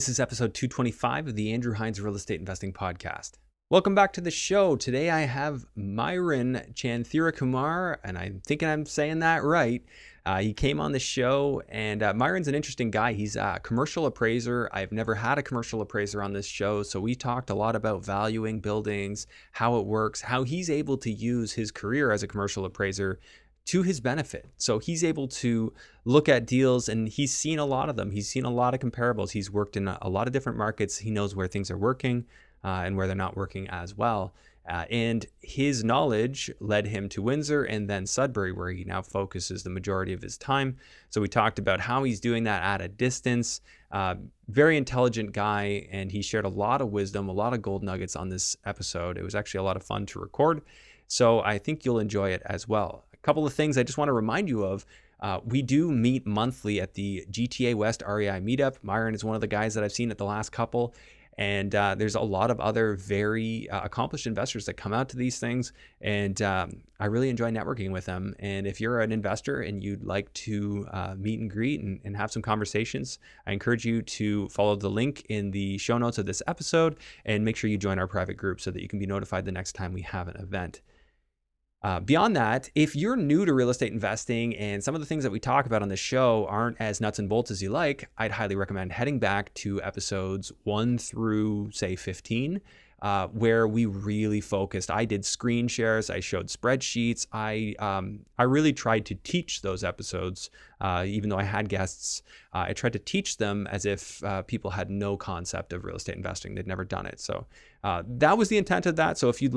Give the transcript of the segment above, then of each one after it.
This is episode 225 of the Andrew Hines Real Estate Investing Podcast. Welcome back to the show. Today I have Myron Chanthirakumar, and I'm thinking I'm saying that right. He came on the show, and Myron's an interesting guy. He's a commercial appraiser. I've never had a commercial appraiser on this show, so we talked a lot about valuing buildings, how it works, how he's able to use his career as a commercial appraiser to his benefit. So he's able to look at deals, and he's seen a lot of them. He's seen a lot of comparables. He's worked in a lot of different markets. He knows where things are working and where they're not working as well. And his knowledge led him to Windsor and then Sudbury, where he now focuses the majority of his time. So we talked about how he's doing that at a distance. Very intelligent guy, and he shared a lot of wisdom, a lot of gold nuggets on this episode. It was actually a lot of fun to record. So I think you'll enjoy it as well. A couple of things I just want to remind you of. We do meet monthly at the GTA West REI meetup. Myron is one of the guys that I've seen at the last couple. And there's a lot of other very accomplished investors that come out to these things. And I really enjoy networking with them. And if you're an investor and you'd like to meet and greet and have some conversations, I encourage you to follow the link in the show notes of this episode and make sure you join our private group so that you can be notified the next time we have an event. Beyond that, if you're new to real estate investing and some of the things that we talk about on this show aren't as nuts and bolts as you like, I'd highly recommend heading back to episodes 1 through, say, 15, where we really focused. I did screen shares, I showed spreadsheets. I really tried to teach those episodes, even though I had guests. I tried to teach them as if people had no concept of real estate investing. They'd never done it. So that was the intent of that. So if you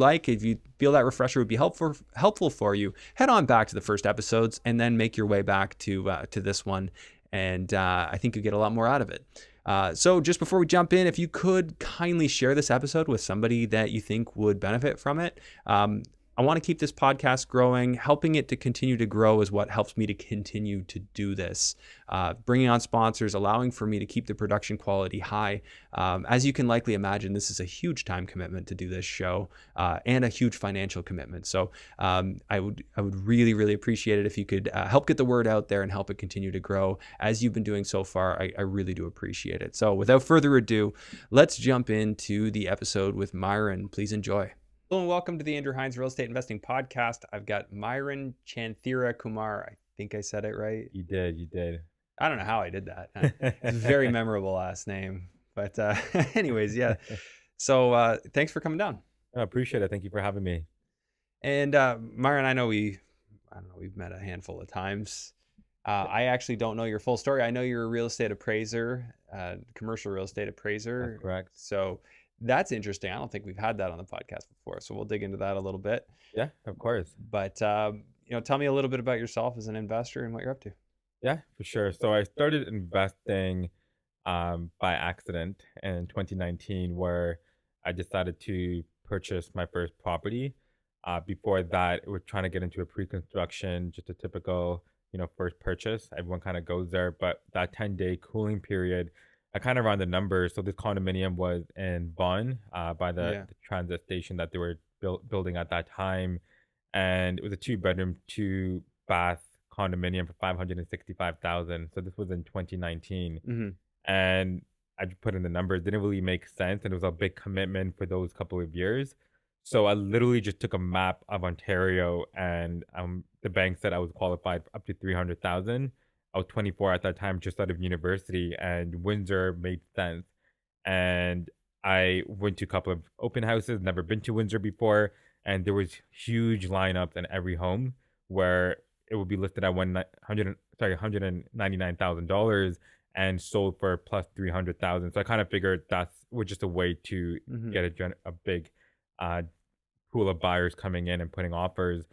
feel that refresher would be helpful for you, head on back to the first episodes and then make your way back to this one. And I think you get a lot more out of it. So just before we jump in, if you could kindly share this episode with somebody that you think would benefit from it. I want to keep this podcast growing. Helping it to continue to grow is what helps me to continue to do this. Bringing on sponsors, allowing for me to keep the production quality high. As you can likely imagine, this is a huge time commitment to do this show and a huge financial commitment. So I would really, really appreciate it if you could help get the word out there and help it continue to grow as you've been doing so far. I really do appreciate it. So without further ado, let's jump into the episode with Myron. Please enjoy. Hello and welcome to the Andrew Hines Real Estate Investing Podcast. I've got Myron Chanthirakumar. I think I said it right. You did. I don't know how I did that. It's a very memorable last name. But anyways, yeah. So thanks for coming down. I appreciate it. Thank you for having me. And Myron, I know we've met a handful of times. I actually don't know your full story. I know you're a real estate appraiser, commercial real estate appraiser. That's correct. So that's interesting. I don't think we've had that on the podcast before, so we'll dig into that a little bit. Yeah, of course. But tell me a little bit about yourself as an investor and what you're up to. Yeah, for sure. So I started investing by accident in 2019, where I decided to purchase my first property. Before that, we're trying to get into a pre-construction, just a typical, first purchase. Everyone kind of goes there, but that 10-day cooling period, I kind of ran the numbers. So this condominium was in Vaughan by the transit station that they were building at that time. And it was a 2-bedroom, 2-bath condominium for $565,000. So this was in 2019. Mm-hmm. And I just put in the numbers. It didn't really make sense. And it was a big commitment for those couple of years. So I literally just took a map of Ontario, and the bank said I was qualified for up to $300,000. I was 24 at that time, just out of university, and Windsor made sense. And I went to a couple of open houses, never been to Windsor before, and there was huge lineups in every home where it would be listed at $199,000 and sold for plus $300,000. So I kind of figured that was just a way to get a big pool of buyers coming in and putting offers.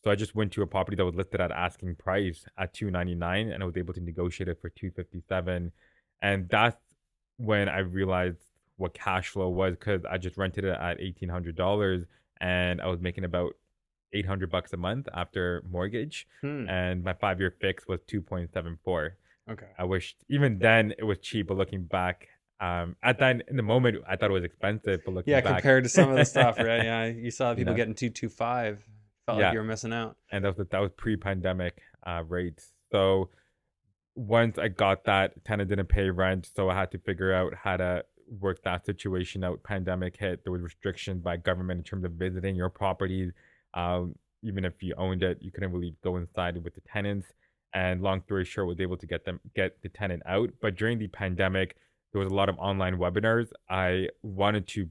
So I just went to a property that was listed at asking price at $299, and I was able to negotiate it for $257. And that's when I realized what cash flow was, because I just rented it at $1,800, and I was making about $800 a month after mortgage. And my 5-year fix was 2.74. Okay. I wish even then it was cheap, but looking back, at that in the moment I thought it was expensive, but looking back, compared to some of the stuff, right? Yeah, you saw people getting 225. Felt like you were missing out. And that was pre-pandemic rates. So once I got that, tenant didn't pay rent, so I had to figure out how to work that situation out. Pandemic hit, there was restrictions by government in terms of visiting your properties. Even if you owned it, you couldn't really go inside with the tenants. And long story short, was able to get the tenant out. But during the pandemic, there was a lot of online webinars. I wanted to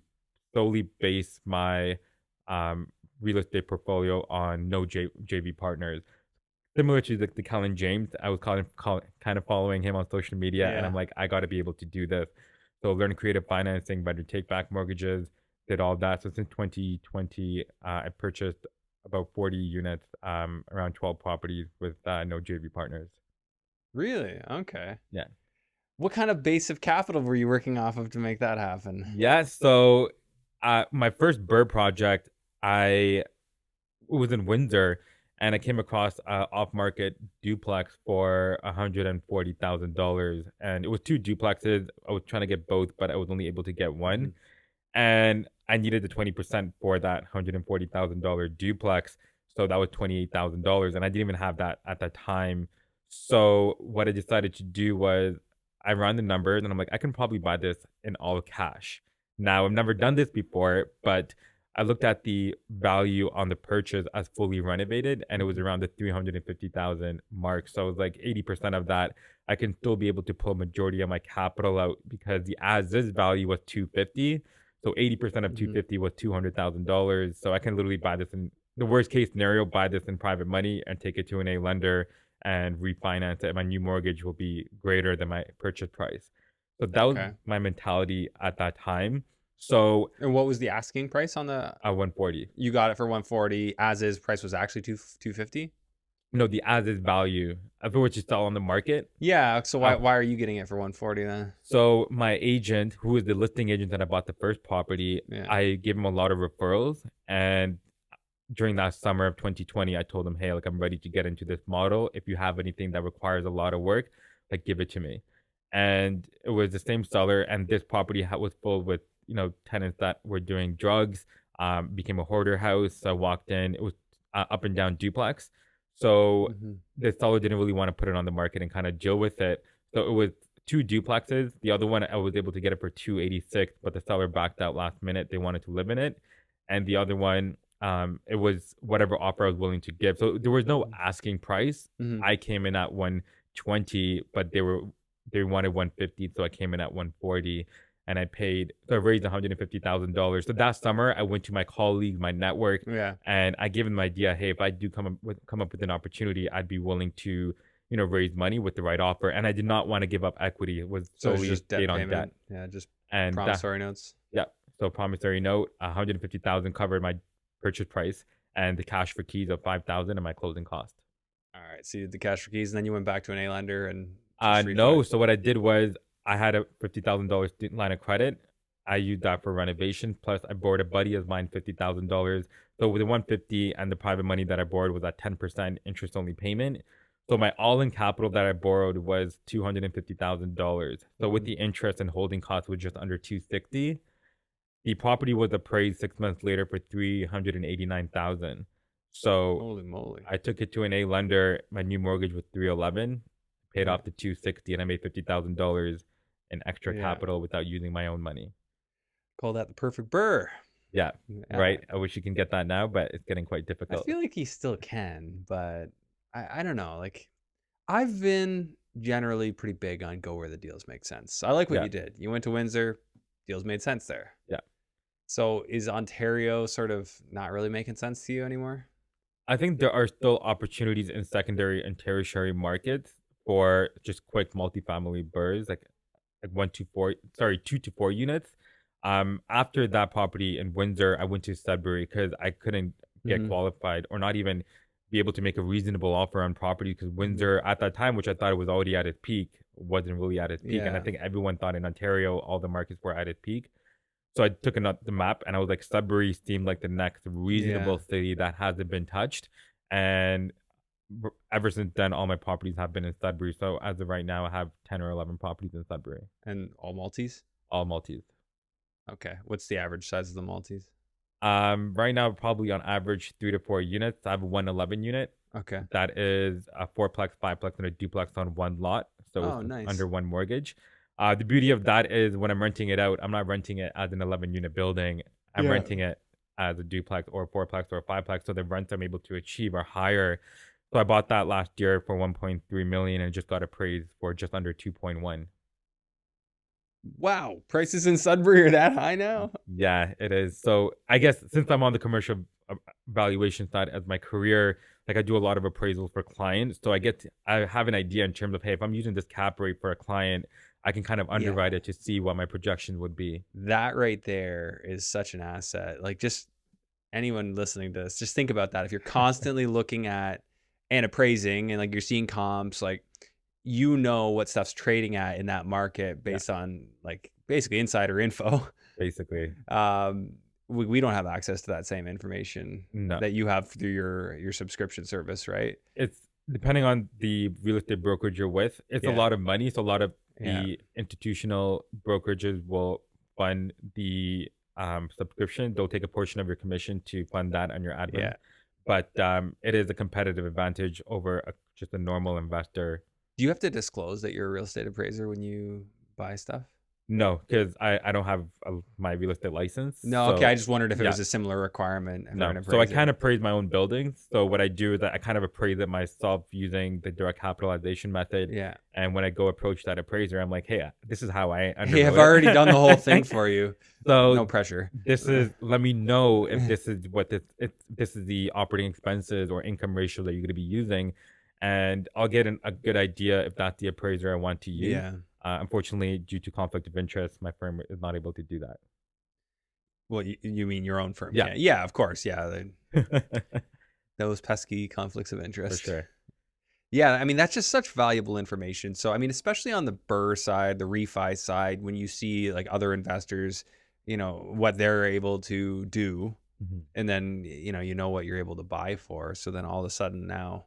solely base my um, real estate portfolio on no JV partners. Similar to the Kellen James, I was kind of following him on social media, and I'm Yeah. like, I got to be able to do this. So learn creative financing, better take back mortgages, did all that. So since 2020, I purchased about 40 units, around 12 properties with no JV partners. Really? Okay. Yeah. What kind of base of capital were you working off of to make that happen? Yeah. So my first bird project, I was in Windsor, and I came across a off-market duplex for $140,000, and it was two duplexes. I was trying to get both, but I was only able to get one, Mhm. and I needed the 20% for that $140,000 duplex. So that was $28,000. And I didn't even have that at the time. So what I decided to do was I ran the numbers and I'm like, I can probably buy this in all cash. Now, I've never done this before, but I looked at the value on the purchase as fully renovated, and it was Mhm. around the 350,000 mark. So it was like 80% of that. I can still be able to pull majority of my capital out because the as is value was 250. So 80% of Mhm. 250 was $200,000. So I can literally buy this in the worst case scenario, buy this in private money and take it to an A lender and refinance it. My new mortgage will be greater than my purchase price. So that was Okay. my mentality at that time. So And what was the asking price on the? at 140. You got it for 140. As is price was actually 250. No, the as is value. If it were to sell on the market, Yeah. So why uh, why are you getting it for 140 then? so my agent, who is the listing agent that I bought the first property, Yeah. I gave him a lot of referrals. And during that summer of 2020, I told him, hey, like I'm ready to get into this model. If you have anything that requires a lot of work, like give it to me. And it was the same seller, and this property was full with tenants that were doing drugs. Became a hoarder house. I walked in, it was up and down duplex. So Hmm. the seller didn't really want to put it on the market and kind of deal with it. So it was two duplexes. The other one I was able to get it for 286, but the seller backed out last minute. They wanted to live in it. And the other one, it was whatever offer I was willing to give. So there was no asking price. Hmm. I came in at 120, but they wanted 150, so I came in at 140, and I paid. So I raised $150,000. So that summer, I went to my colleagues, my network, Yeah. and I gave them the idea. Hey, if I do come up with an opportunity, I'd be willing to raise money with the right offer. And I did not want to give up equity. It was So it's solely just debt stayed on debt, payment. Yeah. Just and that promissory notes. yeah. So promissory note, 150,000 covered my purchase price, and the cash for keys of 5,000 and my closing cost. All right. So you did the cash for keys, and then you went back to an A lender and just refi. No. So what I did was I had a $50,000 student line of credit. I used that for renovation. Plus, I borrowed a buddy of mine $50,000. So with the 150 and the private money that I borrowed was at 10% interest only payment. So my all-in capital that I borrowed was $250,000. So with Hmm. the interest and holding costs was just under 260. The property was appraised 6 months later for 389,000. So Holy moly. I took it to an A lender. My new mortgage was 311, paid Yeah. off the 260, and I made $50,000 in extra Yeah. capital without using my own money. Call that the perfect burr. Yeah, Yeah. right. I wish you can get that now, but it's getting quite I difficult. feel like he still can, but I don't know. Like I've been generally pretty big on go where the deals make sense. I like what Yeah, you did. You went to Windsor, deals made sense there. yeah. So is Ontario sort of not really making sense to you anymore? I think there are still opportunities in secondary and tertiary markets for just quick multifamily burrs, like 1 to 4, sorry, 2 to 4 units. After that property in Windsor, I went to Sudbury because I couldn't get Hmm. qualified or not even be able to make a reasonable offer on property because Hmm. Windsor at that time, which I thought it was already at its peak, wasn't really at its peak. And I Yeah. think everyone thought in Ontario all the markets were at its peak. So I took the map and I was like, Sudbury seemed like the next reasonable Yeah. city that hasn't been touched. And ever since then, all my properties have been in Sudbury. So as of right now, I have 10 or 11 properties in Sudbury, And all Maltese? all Maltese. Okay. What's the average size of the Maltese? Right now, probably on average 3 to 4 units. I have a 111 unit. Okay. That is a fourplex, fiveplex, and a duplex on one lot, so Oh, it's under nice. one mortgage. The beauty of that is when I'm renting it out, I'm not renting it as an 11-unit building. I'm Yeah. renting it as a duplex or a fourplex or a fiveplex, so the rents I'm able to achieve are higher. So I bought that last year for 1.3 million and just got appraised for just under 2.1. Wow. Prices in Sudbury are that high now? Yeah, it is. So I guess since I'm on the commercial valuation side as my career, like I do a lot of appraisals for clients. So I have an idea in terms of, hey, if I'm using this cap rate for a client, I can kind of Yeah. underwrite it to see what my projection would be. That right there is such an asset. Like, just anyone listening to this, just think about that. If you're constantly looking at and appraising and like you're seeing comps, like you know what stuff's trading at in that market Yeah, based on like basically insider info. basically. Um, we don't have access to that same information No. that you have through your subscription service, right? It's depending on the real estate brokerage you're with, it's a Yeah. lot of money. So a lot of Yeah. the institutional brokerages will fund the subscription. They'll take a portion of your commission to fund that on your admin. Yeah. But it is a competitive advantage over just a normal investor. Do you have to disclose that you're a real estate appraiser when you buy stuff? No, because I don't have my real estate license. No, okay. So I just wondered if it yeah, was a similar requirement for no. an So I kind appraiser. of appraise my own buildings. So what I do is that I kind of appraise it myself using the direct capitalization method. Yeah. And when I go approach that appraiser, I'm like, hey, this is how I Hey, I've underwrote already done the whole thing it. for you. So No pressure. let me know if this is if this is the operating expenses or income ratio that you're going to be using, and I'll get a good idea if that's the appraiser I want to use. Yeah. Unfortunately, due to conflict of interest, my firm is not able to do that. Well, you mean your own firm Yeah, can't? Yeah, of course. Yeah. for Those pesky conflicts of interest. sure. Yeah. I mean, that's just such valuable information. So, I mean, especially on the BRRRR side, the refi side, when you see like other investors, what they're able to do, Mhm. and then, you know what you're able to buy for. So then all of a sudden now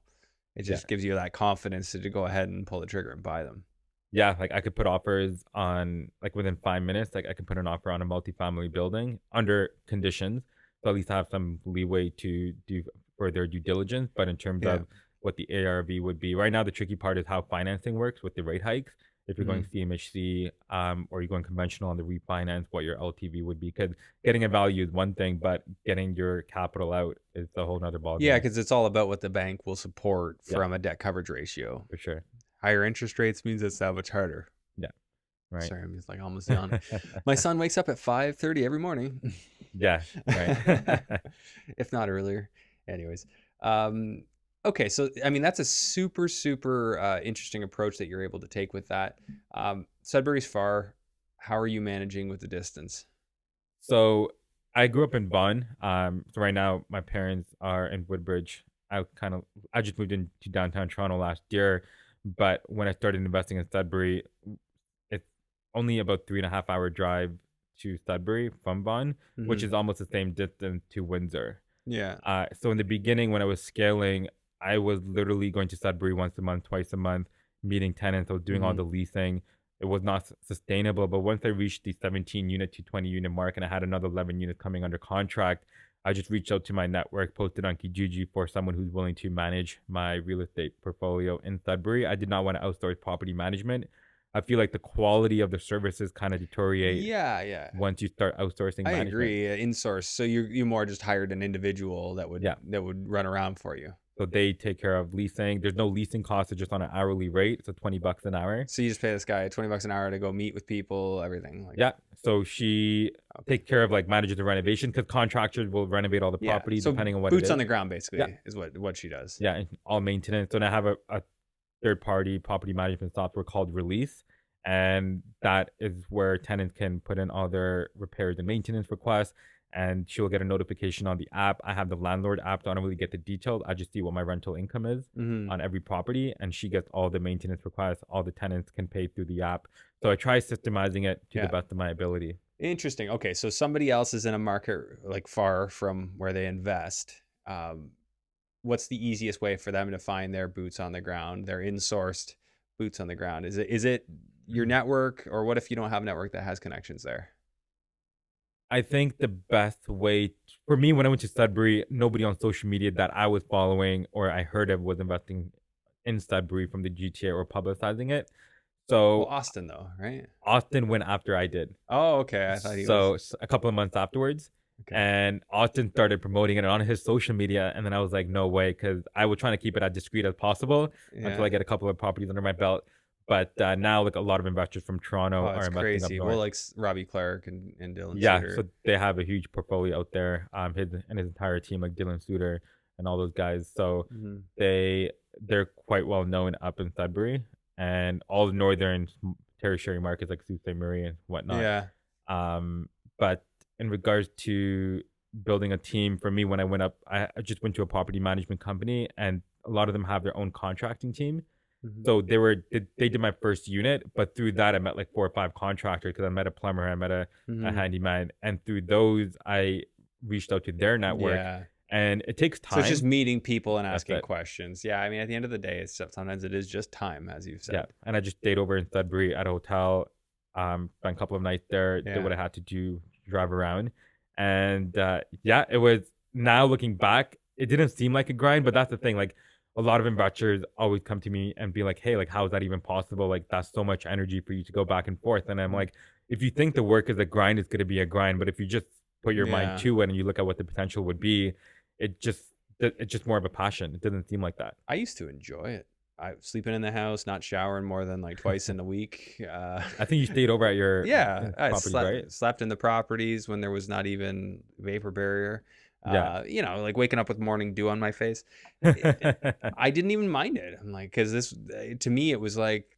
it Yeah. just gives you that confidence to go ahead and pull the trigger and buy them. Yeah, like I could put offers on like within 5 minutes. Like I could put an offer on a multifamily building under conditions. So at least I have some leeway to do further due diligence. But in terms Yeah. of what the ARV would be, right now the tricky part is how financing works with the rate hikes. If you're going Mhm. CMHC, or you're going conventional on the refinance, what your LTV would be. Because getting a value is one thing, but getting your capital out is a whole nother Yeah, ballgame. because it's all about what the bank will support Yeah, from a debt coverage ratio. for sure. Higher interest rates means it's that much harder. Yeah, right. Sorry, I'm just like almost yawn. My son wakes up at 5:30 every morning, Yeah, right. if not earlier. Anyways, um, okay, so I mean that's a super super interesting approach that you're able to take with that. Sudbury's far. How are you managing with the distance? So I grew up in Vaughan. So right now my parents are in Woodbridge. I just moved into downtown Toronto last year, but when I started investing in Sudbury, it's only about 3.5 hour drive to Sudbury from Vaughan, which Hmm. is almost the same distance to Windsor. Yeah. So in the beginning, when I was scaling, I was literally going to Sudbury once a month, twice a month, meeting tenants. I was doing all Hmm. the leasing. It was not sustainable. But once I reached the 17 unit to 20 unit mark and I had another 11 units coming under contract, I just reached out to my network, posted on Kijiji for someone who's willing to manage my real estate portfolio in Sudbury. I did not want to outsource property management. I feel like the quality of the services kind of deteriorate Yeah, yeah. once you start outsourcing I management. agree. In-source. So you more just hired an individual that would Yeah. run around for you. So they take care of leasing. There's no leasing cost. It's just on an hourly rate. So $20 an hour. So you just pay this guy $20 an hour to go meet with people, everything like. Yeah. So she Okay. takes care of like manages the renovation because contractors will renovate all the Yeah. property So depending on what it boots on is. the ground Yeah. basically is what she does. Yeah. And all maintenance. So then I have a third party property management software called Release. And that is where tenants can put in all their repairs and maintenance requests. And she'll get a notification on the app. I have the landlord app, so I don't really get the details. I just see what my rental income is Hmm. on every property. And she gets all the maintenance requests. All the tenants can pay through the app. So I try systemizing it to the Yeah. best of my ability. Interesting. Okay, so somebody else is in a market like far from where they invest. What's the easiest way for them to find their boots on the ground, their in-sourced boots on the ground? Is it your network, or what if you don't have a network that has connections there? I think the best way for me when I went to Sudbury, nobody on social media that I was following or I heard of was investing in Sudbury from the GTA or publicizing it. Well, So Austin though, right? Austin went after I did. Oh, okay. I thought he So was a couple of months afterwards, okay. and Austin started promoting it on his social media, and then I was like, no way, because I was trying to keep it as discreet as possible until Yeah. I get a couple of properties under my belt. But now, like a lot of investors from Toronto Oh, are it's investing up crazy. Well, north. like Robbie Clark and Dylan Yeah, Suter. so they have a huge portfolio out there. His entire team, like Dylan Suter and all those guys. So Hmm. they they're quite well known up in Sudbury and all the northern tertiary markets like Sault Ste. Marie and whatnot. Yeah. Um, but in regards to building a team, for me, when I went up, I just went to a property management company, and a lot of them have their own contracting team. Hmm. So they did my first unit, but through that I met like 4 or 5 contractors because I met a plumber, I met a Hmm. handyman, and through those I reached out to their network, Yeah. and it takes So it's just time. meeting people and That's asking it. questions. Yeah. I mean, at the end of the day, it's sometimes it is just time, as you've Yeah, said. and I just stayed over in Sudbury at a hotel, spent a couple of nights there, did Yeah. what I had to do, drive around, and yeah, it was. Now looking back, it didn't seem like a grind, but that's the thing. Like a lot of investors always come to me and be like, "Hey, like how is that even possible? Like that's so much energy for you to go back and forth." And I'm Mhm. like, if you think the work is a grind, it's gonna be a grind. But if you just put your mind Yeah. to it and you look at what the potential would be, it just it's just more of a passion. It doesn't seem like that. I used to enjoy it. I sleeping in the house, not showering more than like twice in a week. I think you stayed over at your Yeah, I properties, right? slept in the properties when there was not even vapor barrier. Yeah. Like waking up with morning dew on my face. I didn't even mind it. I'm like, because this to me it was like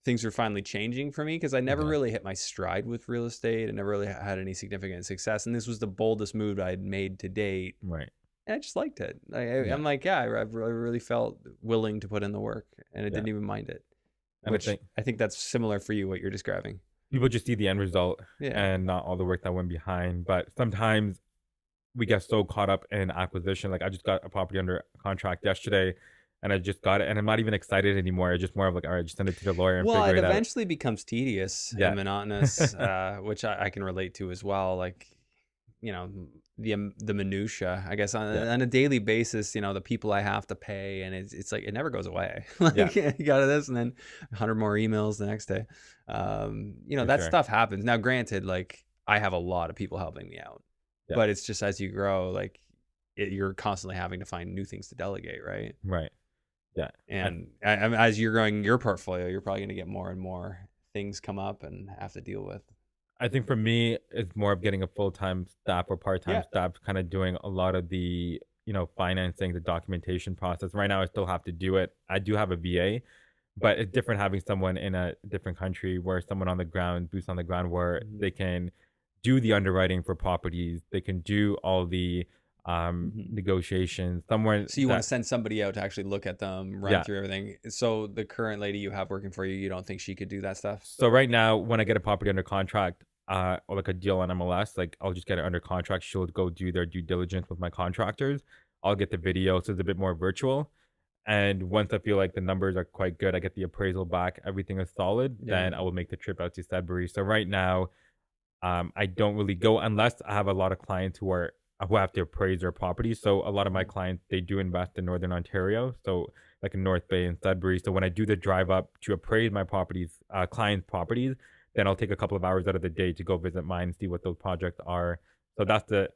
things were finally changing for me because I never Yeah, really hit my stride with real estate. I never really had any significant success, and this was the boldest move I had made to date. right. And I just liked it. Yeah, I'm like, yeah, I've really felt willing to put in the work, and I yeah, didn't even mind it. and I Which think I think that's similar for you, what you're describing. people just see the end result Yeah. and not all the work that went behind, but sometimes we get so caught up in acquisition. Like, I just got a property under contract yesterday, and I just got it, and I'm not even excited anymore. It's just more of like, "Alright, just send it to the lawyer and Well, figure it it out." eventually becomes tedious and Yeah. monotonous, which I can relate to as well. Like, the minutia, I guess, Yeah, on a daily basis. The people I have to pay, and it's like it never goes away. yeah, Like you got this, and then 100 more emails the next day. for That sure. stuff happens. Now, granted, like I have a lot of people helping me out, Yeah, but it's just as you grow, like you're constantly having to find new things to delegate, right? right. Yeah, I And as you're growing your portfolio, you're probably going to get more and more things come up and have to deal with. I think for me, it's more of getting a full-time staff or part-time Yeah. staff, kind of doing a lot of the, financing, the documentation process. Right now, I still have to do it. I do have a VA, but it's different having someone in a different country where someone on the ground, boots on the ground, where Mhm. they can do the underwriting for properties. They can do all the Mhm. negotiations. Somewhere So you want to that, send somebody out to actually look at them, run yeah. through everything. So the current lady you have working for you, you don't think she could do that stuff? So right now, when I get a property under contract, or like a deal on MLS, like I'll just get it under contract. She'll go do their due diligence with my contractors. I'll get the video, so it's a bit more virtual. And once I feel like the numbers are quite good, I get the appraisal back, everything is solid, Yeah. then I will make the trip out to Sudbury. So right now, I don't really go unless I have a lot of clients who have to appraise their property. So a lot of my Mhm. clients, they do invest in Northern Ontario, so like in North Bay and Sudbury. So when I do the drive up to appraise my clients' properties, then I'll take a couple of hours out of the day to go visit mine and see what those projects are. So that's the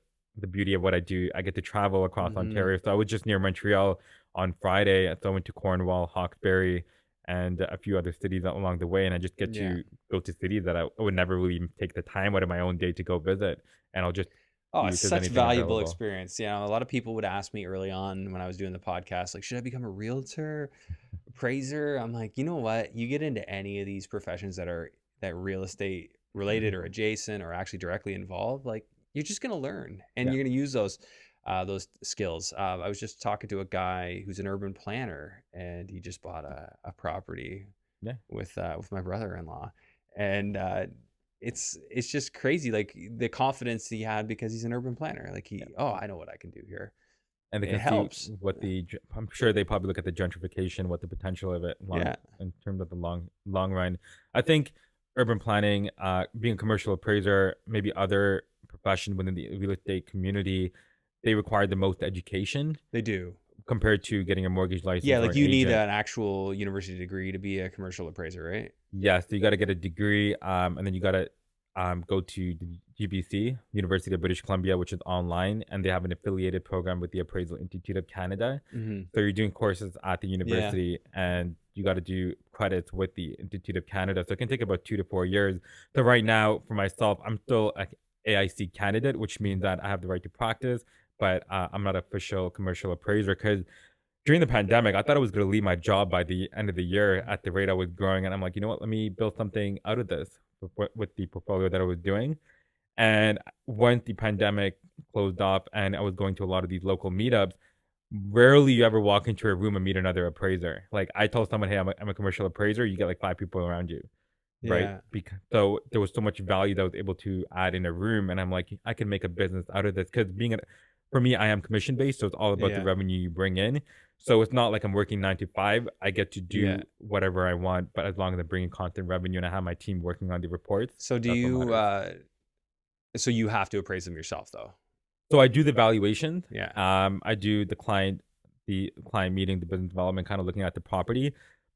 beauty of what I do. I get to travel across Mhm. Ontario. So I was just near Montreal on Friday, so I went to Cornwall, Hawkesbury, and a few other cities along the way, and I just get Yeah. to go to cities that I would never really even take the time out of my own day to go visit, and I'll just Oh, see it's if there's such anything valuable available. experience. A lot of people would ask me early on when I was doing the podcast, like, should I become a realtor, appraiser? I'm like, you know what? You get into any of these professions that real estate related or adjacent or actually directly involved, like you're just gonna learn and Yeah, you're gonna use those skills. I was just talking to a guy who's an urban planner, and he just bought a property yeah, with my brother-in-law, and it's just crazy, like the confidence he had because he's an urban planner. Like yeah, oh, I know what I can do here. and they It can see helps. what I'm sure they probably look at the gentrification, what the potential of it Yeah. in terms of the long run. I think urban planning, being a commercial appraiser, maybe other profession within the real estate community, they require the most education They do. compared to getting a mortgage Yeah, license or like an you need agent. an actual university degree to be a commercial appraiser, right? Yes, so you got to get a degree, and then you got to go to the GBC, University of British Columbia, which is online, and they have an affiliated program with the Appraisal Institute of Canada. Hmm. So you're doing courses at the Yeah, university, and you got to do credits with the Institute of Canada. So it can take about 2 to 4 years. So right now, for myself, I'm still a AIC candidate, which means that I have the right to practice, but I'm not an official commercial appraiser because during the pandemic, I thought I was going to leave my job by the end of the year at the rate I was growing. And I'm like, you know what? Let me build something out of this with the portfolio that I was doing. And once the pandemic closed off and I was going to a lot of these local meetups, rarely you ever walk into a room and meet another appraiser. Like I told someone, hey, I'm a commercial appraiser. You get like 5 people around you, right? yeah, Because so there was so much value that I was able to add in a room. And I'm like, I can make a business out of this because for me, I am commission based. So it's all about the yeah, revenue you bring in. So it's not like I'm working 9 to 5. I get to yeah. do whatever I want, but as long as I'm bringing content revenue and I have my team working on the reports, So do that's what you? matters. So you have to appraise them yourself, though. So I do the valuation. Yeah. I do the client meeting, the business development, kind of looking at the property.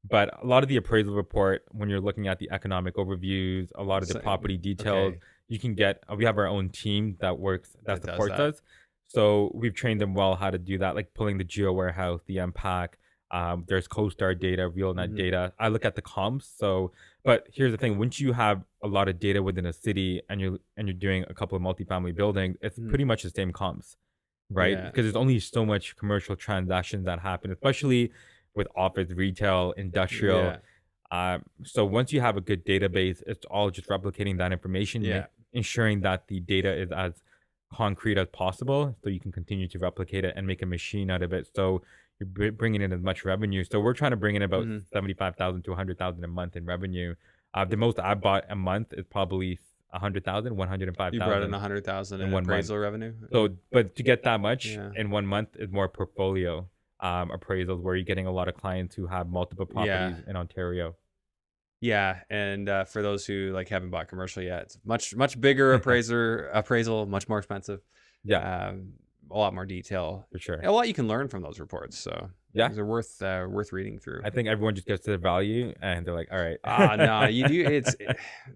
But a lot of the appraisal report, when you're looking at the economic overviews, a lot of the So, property details, okay, you can get. We have our own team that that does supports that. us. So we've trained them well how to do that, like pulling the geo warehouse, the MPAC. There's CoStar data, RealNet Hmm. data. I look at the comps. So, but here's the thing: once you have a lot of data within a city and you're doing a couple of multifamily buildings, it's Hmm. pretty much the same comps, right? Yeah. Because there's only so much commercial transactions that happen, especially with office, retail, industrial. Yeah. So once you have a good database, it's all just replicating that information, Yeah. ensuring that the data is as concrete as possible, so you can continue to replicate it and make a machine out of it. So you're bringing in as much revenue. So we're trying to bring in about Hmm. 75,000 to 100,000 a month in revenue. The most I bought a month is probably 100,000, You brought in 105,000 100,000 in in 1 month. appraisal revenue. So, but to get that much Yeah. in 1 month is more portfolio appraisals where you're getting a lot of clients who have multiple Yeah. properties in Ontario. Yeah, and for those who like haven't bought commercial yet, it's much bigger appraisal, much more expensive, Yeah, um, a lot more detail, for sure. and a lot you can learn from those reports. So Yeah, these are worth reading through. I think everyone just gets to the value and they're like, all right. No, you do.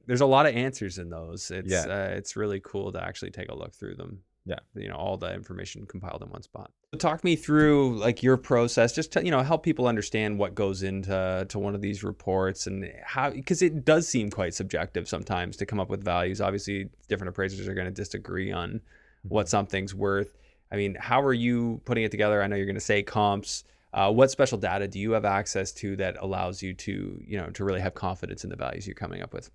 There's a lot of answers in those. Yeah, It's really cool to actually take a look through them. yeah. All the information compiled in one spot. So talk me through like your process, just to help people understand what goes into one of these reports and how, because it does seem quite subjective sometimes to come up with values. Obviously, different appraisers are going to disagree on Mhm. what something's worth. I mean, how are you putting it together? I know you're going to say comps. What special data do you have access to that allows you to, to really have confidence in the values you're coming up with?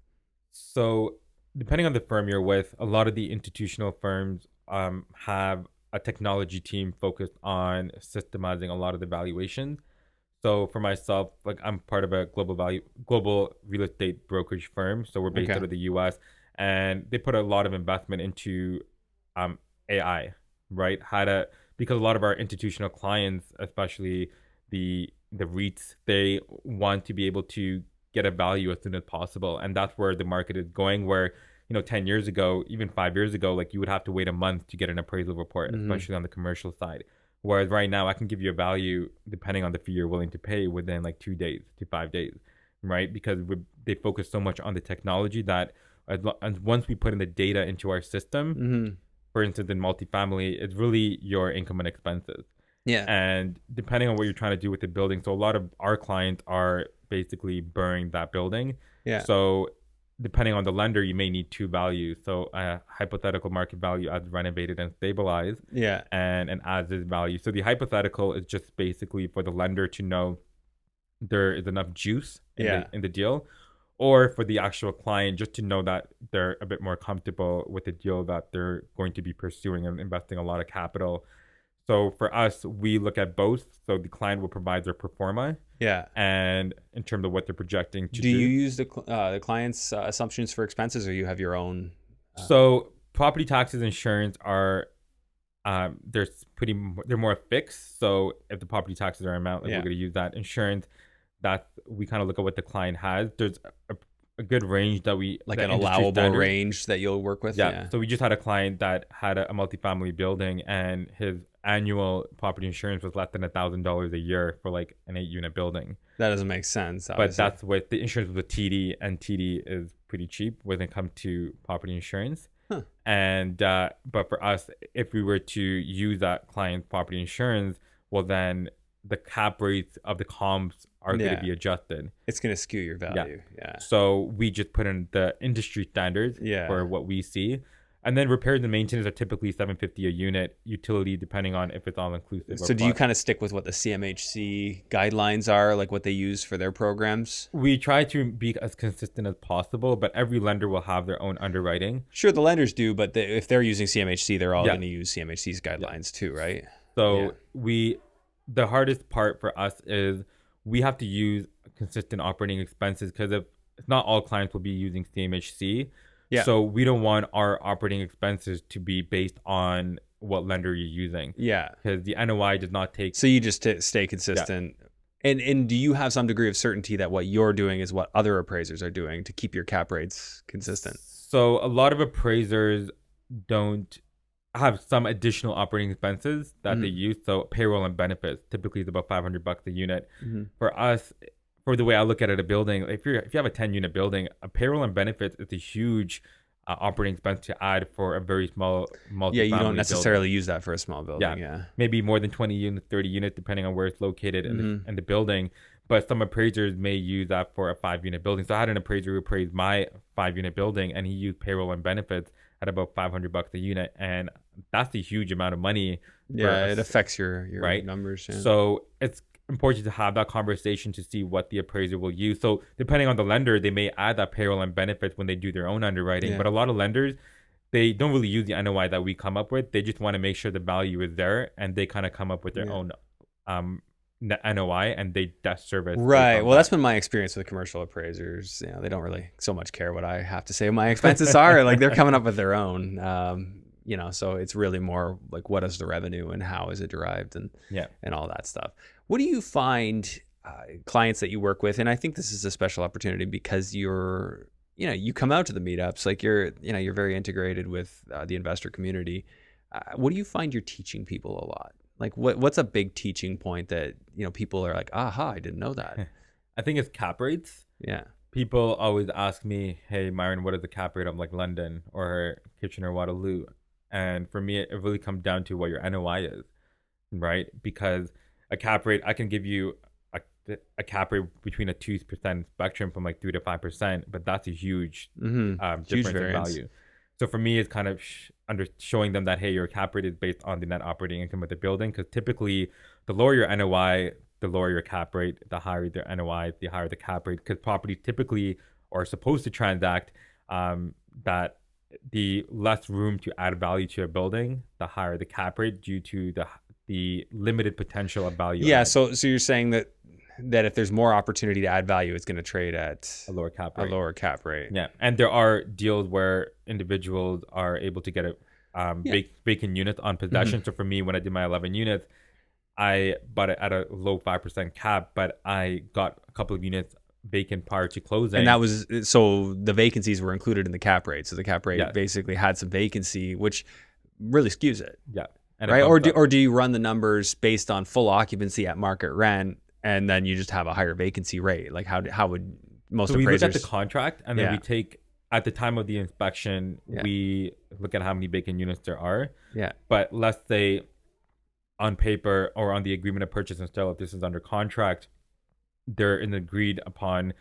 So, depending on the firm you're with, a lot of the institutional firms have a technology team focused on systemizing a lot of the valuations. So for myself, like I'm part of a global real estate brokerage firm. So we're based Okay. out of the US and they put a lot of investment into um AI, right? How to because a lot of our institutional clients, especially the REITs, they want to be able to get a value as soon as possible. And that's where the market is going, where 10 years ago, even 5 years ago, like you would have to wait a month to get an appraisal report, Hmm. especially on the commercial side. Whereas right now, I can give you a value depending on the fee you're willing to pay within like 2 days to 5 days, right? Because they focus so much on the technology that and once we put in the data into our system, Hmm. for instance, in multifamily, it's really your income and expenses. Yeah. And depending on what you're trying to do with the building, so a lot of our clients are basically burning that building. Yeah. So depending on the lender, you may need two values. So a hypothetical market value as renovated and stabilized, Yeah. and an as is value. So the hypothetical is just basically for the lender to know there is enough juice in Yeah. the deal, or for the actual client just to know that they're a bit more comfortable with the deal that they're going to be pursuing and investing a lot of capital. So for us, we look at both. So the client will provide their pro forma Yeah. and in terms of what they're projecting to Do you do. use the client's assumptions for expenses, or you have your own? Uh, So property taxes, insurance are there's they're more fixed. So if the property taxes are amount, like we're yeah. going to use that insurance. That we kind of look at what the client has. There's a good range that Like the an industry allowable standard. range that you'll work with. Yeah. Yeah. So we just had a client that had a multifamily building, and his annual property insurance was less than $1,000 a year for like an 8-unit building. That doesn't make sense, But obviously. that's what the insurance was with TD, and TD is pretty cheap when it comes to property insurance. Huh. And but for us, if we were to use that client's property insurance, well then the cap rates of the comps are going Yeah. to be adjusted. It's going to skew your value. Yeah. So we just put in the industry standards Yeah. for what we see. And then repairs and maintenance are typically $750 a unit. Utility, depending on if it's all inclusive. So do you kind of stick with what the CMHC guidelines are, like what they use for their programs? We try to be as consistent as possible, but every lender will have their own underwriting. Sure, the lenders do, but if they're using CMHC, they're all Yeah. going to use CMHC's guidelines too, right? So the hardest part for us is we have to use consistent operating expenses, because if not all clients will be using CMHC. Yeah. So we don't want our operating expenses to be based on what lender you're using. Yeah. Because the NOI does not take. So you just stay consistent. And do you have some degree of certainty that what you're doing is what other appraisers are doing to keep your cap rates consistent? So a lot of appraisers don't have some additional operating expenses that they use. So payroll and benefits typically is about $500 a unit. For us, for the way I look at it, a building, if you have a 10-unit building, a payroll and benefits is a huge operating expense to add for a very small multi-family Yeah, you don't building. necessarily use that for a small building. Yeah. Maybe more than 20 units, 30 units, depending on where it's located in the building. But some appraisers may use that for a 5-unit building. So I had an appraiser who appraised my 5-unit building, and he used payroll and benefits at about $500 a unit, and that's a huge amount of money. Yeah, it affects your right? numbers. Yeah. So it's important to have that conversation to see what the appraiser will use. So depending on the lender, they may add that payroll and benefits when they do their own underwriting. But a lot of lenders, they don't really use the NOI that we come up with. They just want to make sure the value is there, and they kind of come up with their own NOI, and they debt service. Right. Well, that's been my experience with commercial appraisers. You know, they don't really so much care what I have to say my expenses are. Like they're coming up with their own. You know, so it's really more like what is the revenue and how is it derived and all that stuff. What do you find clients that you work with? And I think this is a special opportunity because you come out to the meetups, like you're very integrated with the investor community. What do you find you're teaching people a lot? Like what's a big teaching point that, people are like, aha, I didn't know that. I think it's cap rates. Yeah. People always ask me, hey, Myron, what is the cap rate of like London or Kitchener-Waterloo? And for me, it really comes down to what your NOI is, right? Because a cap rate, I can give you a cap rate between a 2% spectrum from like 3 to 5%, but that's a huge difference in value. So for me, it's kind of showing them that, hey, your cap rate is based on the net operating income of the building. Because typically, the lower your NOI, the lower your cap rate, the higher the NOI, the higher the cap rate. Because properties typically are supposed to transact that the less room to add value to a building, the higher the cap rate due to the limited potential of value. Yeah. So you're saying that if there's more opportunity to add value, it's going to trade at a lower cap rate. Yeah. And there are deals where individuals are able to get vacant units on possession. So for me, when I did my 11 units, I bought it at a low 5% cap, but I got a couple of units vacant prior to closing. And that was, so the vacancies were included in the cap rate. So the cap rate basically had some vacancy, which really skews it. Yeah. And right. Or do you run the numbers based on full occupancy at market rent, and then you just have a higher vacancy rate? Like how would most appraisers? We look at the contract, and then we take, at the time of the inspection, we look at how many vacant units there are. Yeah. But let's say on paper or on the agreement of purchase and sale, if this is under contract, there an agreed upon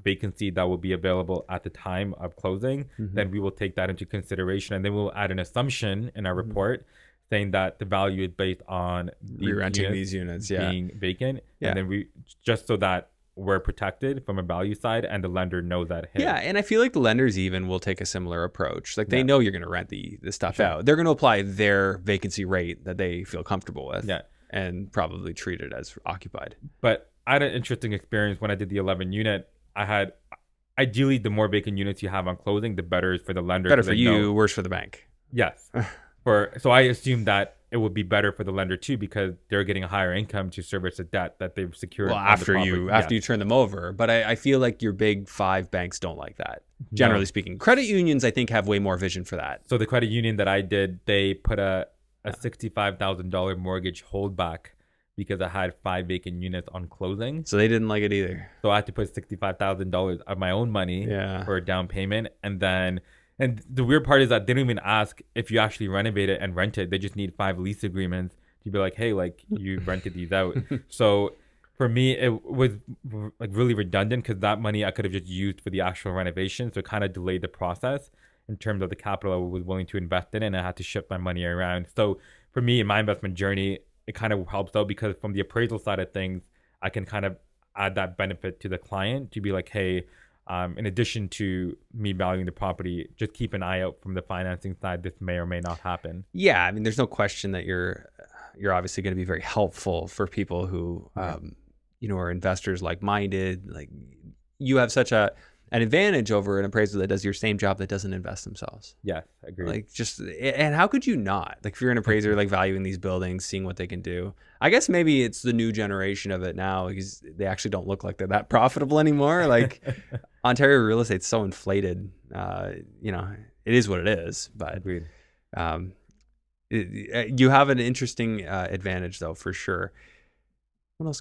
vacancy that will be available at the time of closing, then we will take that into consideration, and then we'll add an assumption in our report saying that the value is based on re-renting these units being vacant, and then we just so that we're protected from a value side, and the lender knows that. Hey, and I feel like the lenders even will take a similar approach. Like they know you're going to rent the stuff out. They're going to apply their vacancy rate that they feel comfortable with, and probably treat it as occupied. But I had an interesting experience when I did the 11 unit. I had, ideally, the more vacant units you have on closing, the better is for the lender. Better for you, worse for the bank. Yes. So I assumed that it would be better for the lender too, because they're getting a higher income to service the debt that they've secured. Well, on the property. after you turn them over. But I feel like your big 5 banks don't like that, generally No. speaking. Credit unions, I think, have way more vision for that. So the credit union that I did, they put a $65,000 mortgage holdback because I had 5 vacant units on closing. So they didn't like it either. So I had to put $65,000 of my own money for a down payment. And the weird part is that they don't even ask if you actually renovate it and rent it. They just need 5 lease agreements to be like, hey, like you rented these out. So for me, it was like really redundant, because that money I could have just used for the actual renovation. So it kind of delayed the process in terms of the capital I was willing to invest in, and I had to shift my money around. So for me, in my investment journey, it kind of helps out, because from the appraisal side of things, I can kind of add that benefit to the client to be like, hey, in addition to me valuing the property, just keep an eye out from the financing side. This may or may not happen. Yeah, I mean, there's no question that you're obviously going to be very helpful for people who, are investors like-minded. Like, you have such an advantage over an appraiser that does your same job that doesn't invest themselves. Yeah, agreed. Like, and how could you not? Like, if you're an appraiser, like valuing these buildings, seeing what they can do. I guess maybe it's the new generation of it now, because they actually don't look like they're that profitable anymore. Like, Ontario real estate's so inflated. It is what it is. But Agreed. You have an interesting advantage, though, for sure. What else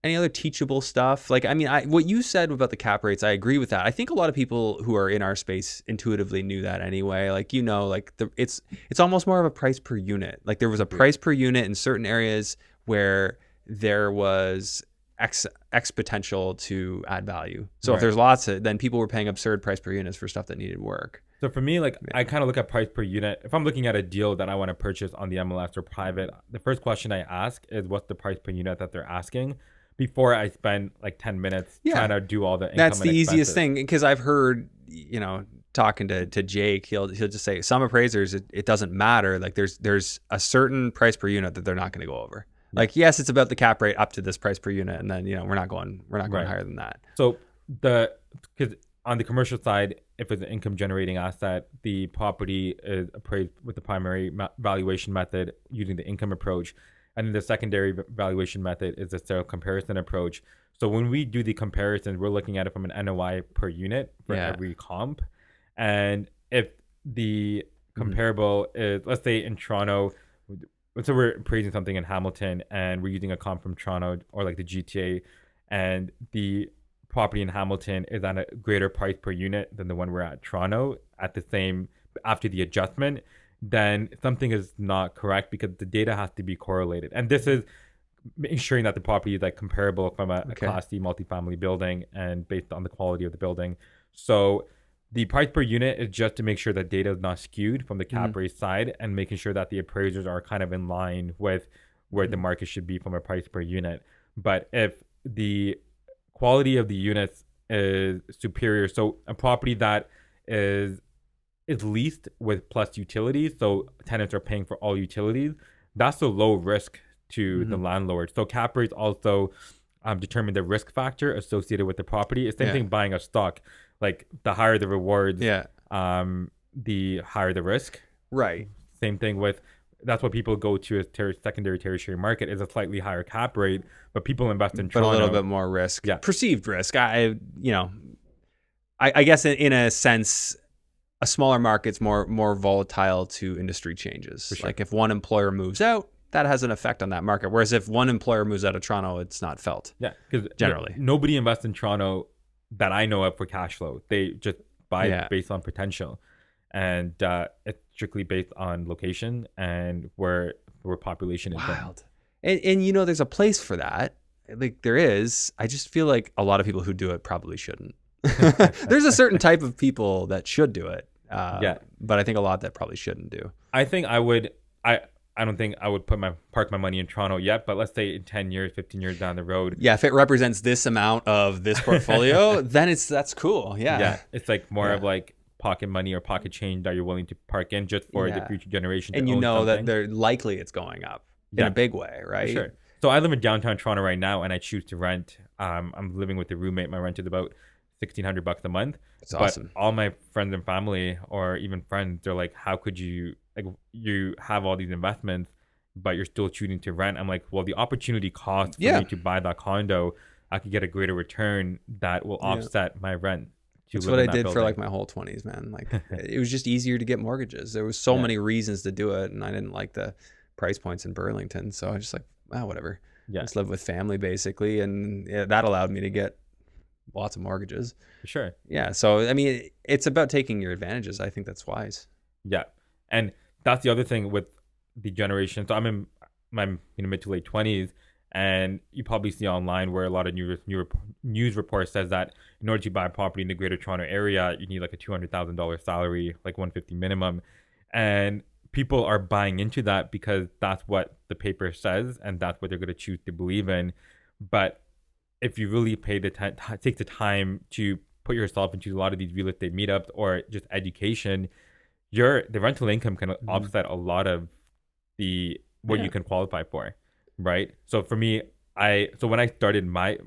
any other teachable stuff? Like, I mean, what you said about the cap rates, I agree with that. I think a lot of people who are in our space intuitively knew that anyway. Like, it's almost more of a price per unit. Like, there was a price per unit in certain areas where there was X potential to add value. So if there's lots then people were paying absurd price per units for stuff that needed work. So for me, like, I kind of look at price per unit. If I'm looking at a deal that I want to purchase on the MLS or private, the first question I ask is, what's the price per unit that they're asking, before I spend like 10 minutes trying to do all the income. That's the easiest thing, because I've heard, talking to Jake, he'll just say some appraisers, it doesn't matter. Like, there's a certain price per unit that they're not going to go over. Like, yes, it's about the cap rate up to this price per unit, and then we're not going higher than that. So because on the commercial side, if it's an income generating asset, the property is appraised with the primary valuation method using the income approach, and then the secondary valuation method is the sale comparison approach. So when we do the comparison, we're looking at it from an NOI per unit for every comp, and if the comparable is, let's say in Toronto. So we're appraising something in Hamilton, and we're using a comp from Toronto or like the GTA, and the property in Hamilton is at a greater price per unit than the one we're at Toronto at the same after the adjustment, then something is not correct, because the data has to be correlated. And this is ensuring that the property is like comparable from a Class C multifamily building and based on the quality of the building. So the price per unit is just to make sure that data is not skewed from the cap rate side, and making sure that the appraisers are kind of in line with where the market should be from a price per unit. But if the quality of the units is superior, so a property that is leased with plus utilities, so tenants are paying for all utilities, that's a low risk to the landlord. So cap rates also determine the risk factor associated with the property. It's the same thing buying a stock. Like, the higher the rewards, the higher the risk. Right. Same thing with, that's what people go to as secondary, tertiary market, is a slightly higher cap rate, but people invest in Toronto. But a little bit more risk. Yeah. Perceived risk. I guess in a sense, a smaller market's more volatile to industry changes. For sure. Like, if one employer moves out, that has an effect on that market. Whereas if one employer moves out of Toronto, it's not felt. Yeah, because generally nobody invests in Toronto that I know of for cash flow. They just buy based on potential, and it's strictly based on location and where population is. Wild. And there's a place for that. Like, there is. I just feel like a lot of people who do it probably shouldn't. There's a certain type of people that should do it. But I think a lot that probably shouldn't do. I think I would. I don't think I would park my money in Toronto yet, but let's say in 10 years, 15 years down the road. Yeah, if it represents this amount of this portfolio, then that's cool. Yeah. Yeah, it's like more of like pocket money or pocket change that you're willing to park in just for the future generation. And that they're likely it's going up in a big way, right? For sure. So I live in downtown Toronto right now, and I choose to rent. I'm living with a roommate. My rent is about $1,600 a month. That's awesome. But all my friends and family, or even friends, they're like, "How could you like you have all these investments, but you're still choosing to rent. I'm like, well, the opportunity cost for me to buy that condo, I could get a greater return that will offset my rent to That's live what in I that did for building. like my whole 20s, man. Like it was just easier to get mortgages. There was so Yeah. many reasons to do it, and I didn't like the price points in Burlington, so I was just like, ah, whatever. Yeah, Just live with family basically, and that allowed me to get lots of mortgages. for sure. Yeah, so I mean, it's about taking your advantages. I think that's wise. Yeah, and that's the other thing with the generation. So I'm in my mid to late 20s, and you probably see online where a lot of news reports says that in order to buy a property in the Greater Toronto area, you need like a $200,000 salary, like 150 minimum, and people are buying into that because that's what the paper says, and that's what they're going to choose to believe in. But if you really take the time to put yourself into a lot of these real estate meetups or just education, the rental income can offset a lot of the what you can qualify for, right? So for me, so when I started my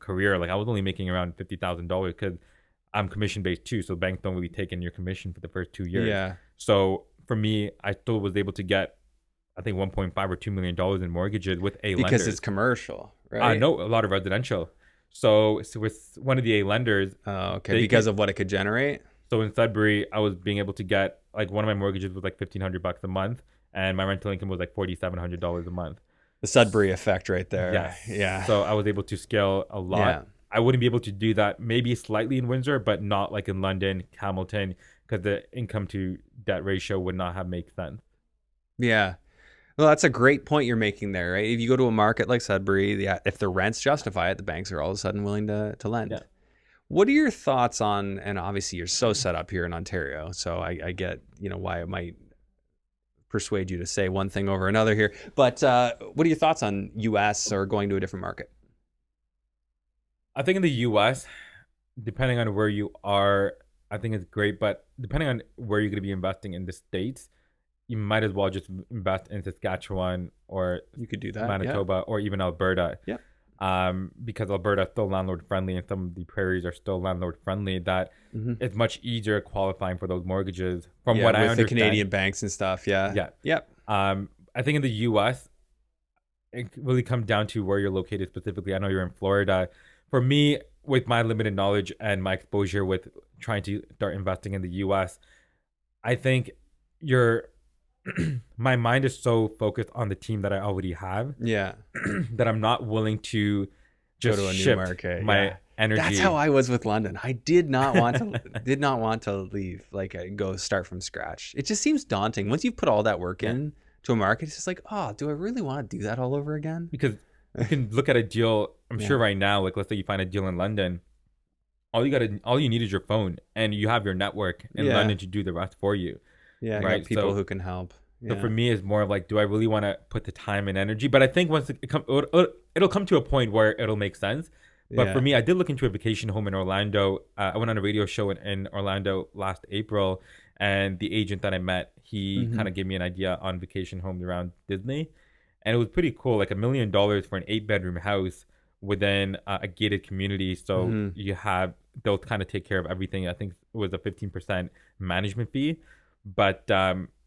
career, like I was only making around $50,000 because I'm commission based too, so banks don't really take in your commission for the first 2 years. Yeah. So for me, I still was able to get, I think, 1.5 or $2 million in mortgages with A lenders. Because it's commercial, right? No, a lot of residential. So with one of the A lenders. Oh, okay. Because of what it could generate. So in Sudbury, I was being able to get, like, one of my mortgages was like $1,500 a month, and my rental income was like $4,700 a month. The Sudbury effect right there. Yes. Yeah. So I was able to scale a lot. Yeah. I wouldn't be able to do that maybe slightly in Windsor, but not like in London, Hamilton, because the income to debt ratio would not have made sense. Yeah. Well, that's a great point you're making there, right? If you go to a market like Sudbury, if the rents justify it, the banks are all of a sudden willing to lend. Yeah. What are your thoughts on, and obviously you're so set up here in Ontario, so I get, why it might persuade you to say one thing over another here, but what are your thoughts on US or going to a different market? I think in the US, depending on where you are, I think it's great, but depending on where you're going to be investing in the States, you might as well just invest in Saskatchewan or You could do that. Manitoba or even Alberta. Yeah. Because Alberta is still landlord friendly and some of the prairies are still landlord friendly, that it's much easier qualifying for those mortgages from what I understand. With the Canadian banks and stuff. Yeah. Yeah. Yep. I think in the US, it really comes down to where you're located specifically. I know you're in Florida. For me, with my limited knowledge and my exposure with trying to start investing in the US, I think my mind is so focused on the team that I already have. Yeah. That I'm not willing to just go to a shift new market. my energy. That's how I was with London. I did not want to leave, like go start from scratch. It just seems daunting. Once you've put all that work in to a market, it's just like, oh, do I really want to do that all over again? Because you can look at a deal, I'm sure right now, like let's say you find a deal in London, all you need is your phone and you have your network in London to do the rest for you. Yeah, right. People who can help. So for me, it's more of like, do I really want to put the time and energy? But I think once it'll come to a point where it'll make sense. But for me, I did look into a vacation home in Orlando. I went on a radio show in Orlando last April, and the agent that I met, he kind of gave me an idea on vacation homes around Disney, and it was pretty cool. Like $1 million for an 8-bedroom house within a gated community. So they'll kind of take care of everything. I think it was a 15% management fee, but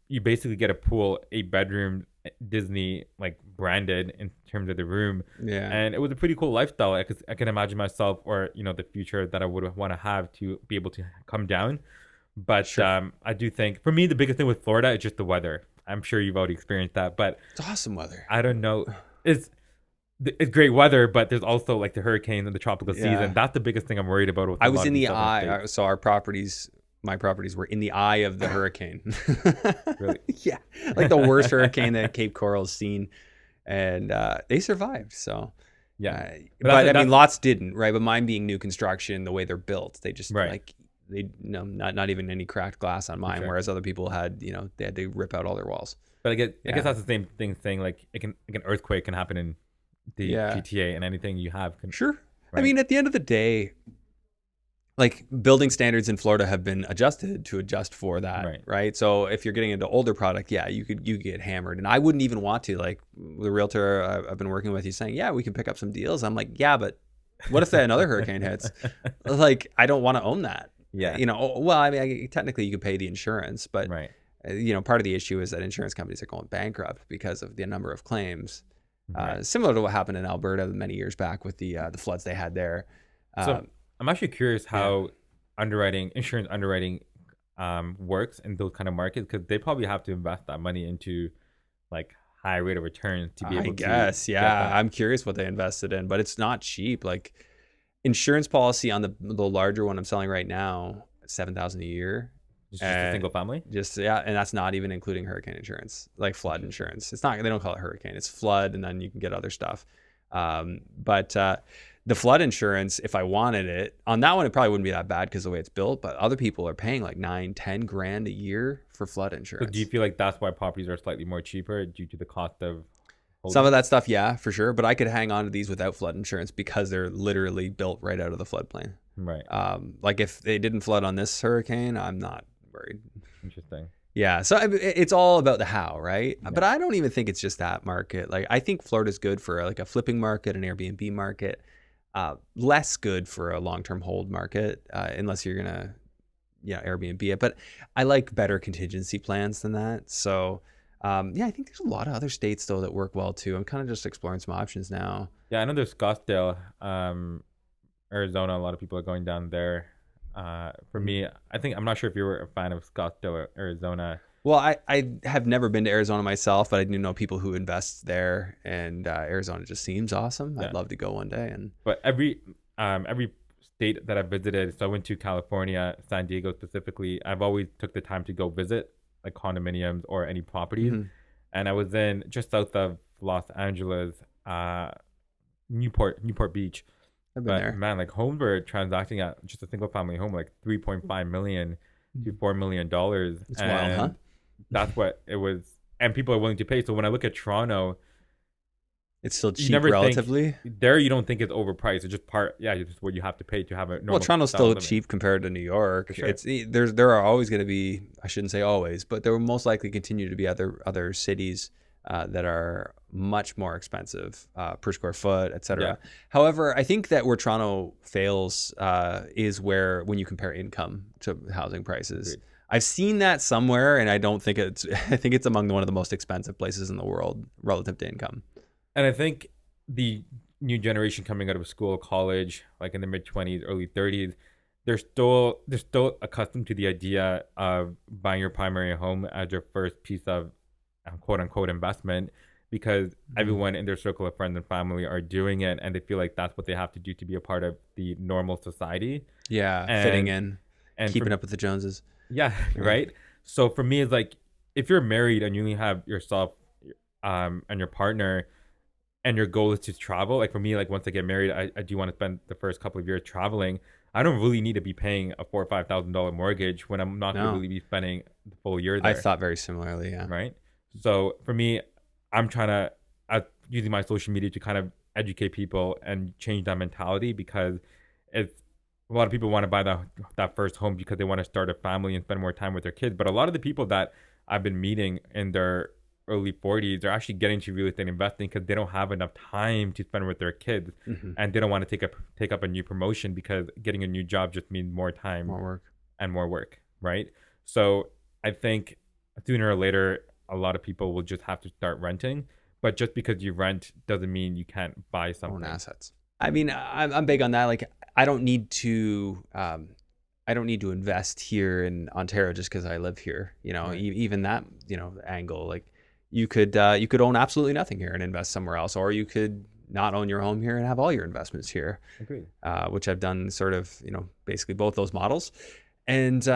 you basically get a pool, 8-bedroom, Disney like branded in terms of the room. Yeah. And it was a pretty cool lifestyle. I can imagine myself or the future that I would want to have to be able to come down. But I do think for me the biggest thing with Florida is just the weather. I'm sure you've already experienced that, but it's awesome weather. I don't know. It's great weather, but there's also like the hurricanes and the tropical season. That's the biggest thing I'm worried about. With I was in the eye. So my properties were in the eye of the hurricane. Really? Yeah. Like the worst hurricane that Cape Coral's seen. And they survived. So, yeah. But I mean, lots didn't, right? But mine being new construction, the way they're built, they just not even any cracked glass on mine. Whereas other people had, they had to rip out all their walls. But I guess that's the same thing saying like an earthquake can happen in the GTA and anything you have can. Sure. Right? I mean, at the end of the day, like building standards in Florida have been adjusted to adjust for that, right? So if you're getting into older product, you could get hammered, and I wouldn't even want to. Like the realtor I've been working with, he's saying, we can pick up some deals. I'm like, but what if another hurricane hits? Like I don't want to own that. Yeah, well, I mean, technically you could pay the insurance, but Part of the issue is that insurance companies are going bankrupt because of the number of claims. Right. Similar to what happened in Alberta many years back with the floods they had there. So I'm actually curious Yeah. how insurance underwriting, works in those kind of markets, because they probably have to invest that money into like high rate of returns to be I able to guess, get yeah. that. I'm curious what they invested in, but it's not cheap. Like insurance policy on the larger one I'm selling right now, 7,000 a year. It's just a Uh, single family. just yeah, and that's not even including hurricane insurance, like flood Interesting. insurance. It's not, they don't call it hurricane, it's flood, and then you can get other stuff. But the flood insurance, if I wanted it on that one, it probably wouldn't be that bad because the way it's built. But other people are paying like 9-10 grand a year for flood So do you insurance. feel like that's why properties are slightly more cheaper due to the cost of Some of holding? that stuff, yeah, for sure. But I could hang on to these without flood insurance because they're literally built right out of the floodplain. Right. Like if they didn't flood on this hurricane, I'm not worried. Interesting. Yeah, so it's all about the how, right? Yeah. But I don't even think it's just that market. Like I think Florida's good for like a flipping market, an Airbnb market. Less good for a long-term hold market, unless you're gonna, Airbnb it. But I like better contingency plans than that. So, I think there's a lot of other states though that work well too. I'm kind of just exploring some options now. Yeah, I know there's Scottsdale, Arizona. A lot of people are going down there. For me, I think I'm not sure if you were a fan of Scottsdale, Arizona. Well, I have never been to Arizona myself, but I do know people who invest there, and Arizona just seems awesome. Yeah. I'd love to go one day. And But every state that I visited, so I went to California, San Diego specifically. I've always took the time to go visit like condominiums or any properties, Mhm. and I was in just south of Los Angeles, Newport Beach. I've been But there. man, like homes were transacting at just a single family home like 3.5 million to $4 million, It's wild, huh? and that's what it was. And people are willing to pay. So when I look at Toronto, It's still you cheap never think relatively. there you don't think it's overpriced. It's just it's just what you have to pay to have a Well, normal Toronto's style of still living. cheap compared to New York. For sure. There are always going to be, I shouldn't say always, but there will most likely continue to be other cities that are much more expensive per square foot, etc. Yeah. However, I think that where Toronto fails is where when you compare income to housing prices. Agreed. I've seen that somewhere, and I don't think it's. I think it's among one of the most expensive places in the world relative to income. And I think the new generation coming out of school, college, like in the mid 20s, early 30s, they're still accustomed to the idea of buying your primary home as your first piece of quote unquote investment, because everyone in their circle of friends and family are doing it, and they feel like that's what they have to do to be a part of the normal society. Yeah, And fitting in, and keeping for, up with the Joneses. yeah, Yeah. right. So for me, it's like if you're married and you only have yourself and your partner, and your goal is to travel, like for me, like once I get married, I do want to spend the first couple of years traveling. I don't really need to be paying a $4,000 or $5,000 mortgage when I'm not going to No. really be spending the full year I there. thought very similarly. Yeah. Right. So for me, I'm trying to using my social media to kind of educate people and change that mentality, because it's a lot of people want to buy that first home because they want to start a family and spend more time with their kids. But a lot of the people that I've been meeting in their early 40s, they're actually getting to real estate investing because they don't have enough time to spend with their kids, and they don't want to take up a new promotion because getting a new job just means more time More work. and more work, right? So I think sooner or later, a lot of people will just have to start renting. But just because you rent doesn't mean you can't buy something. Own assets. I mean, I'm big on that. Like, I don't need to invest here in Ontario just because I live here. Right. Even that, angle. Like, you could own absolutely nothing here and invest somewhere else, or you could not own your home here and have all your investments here. Agreed. Which I've done sort of, basically both those models. And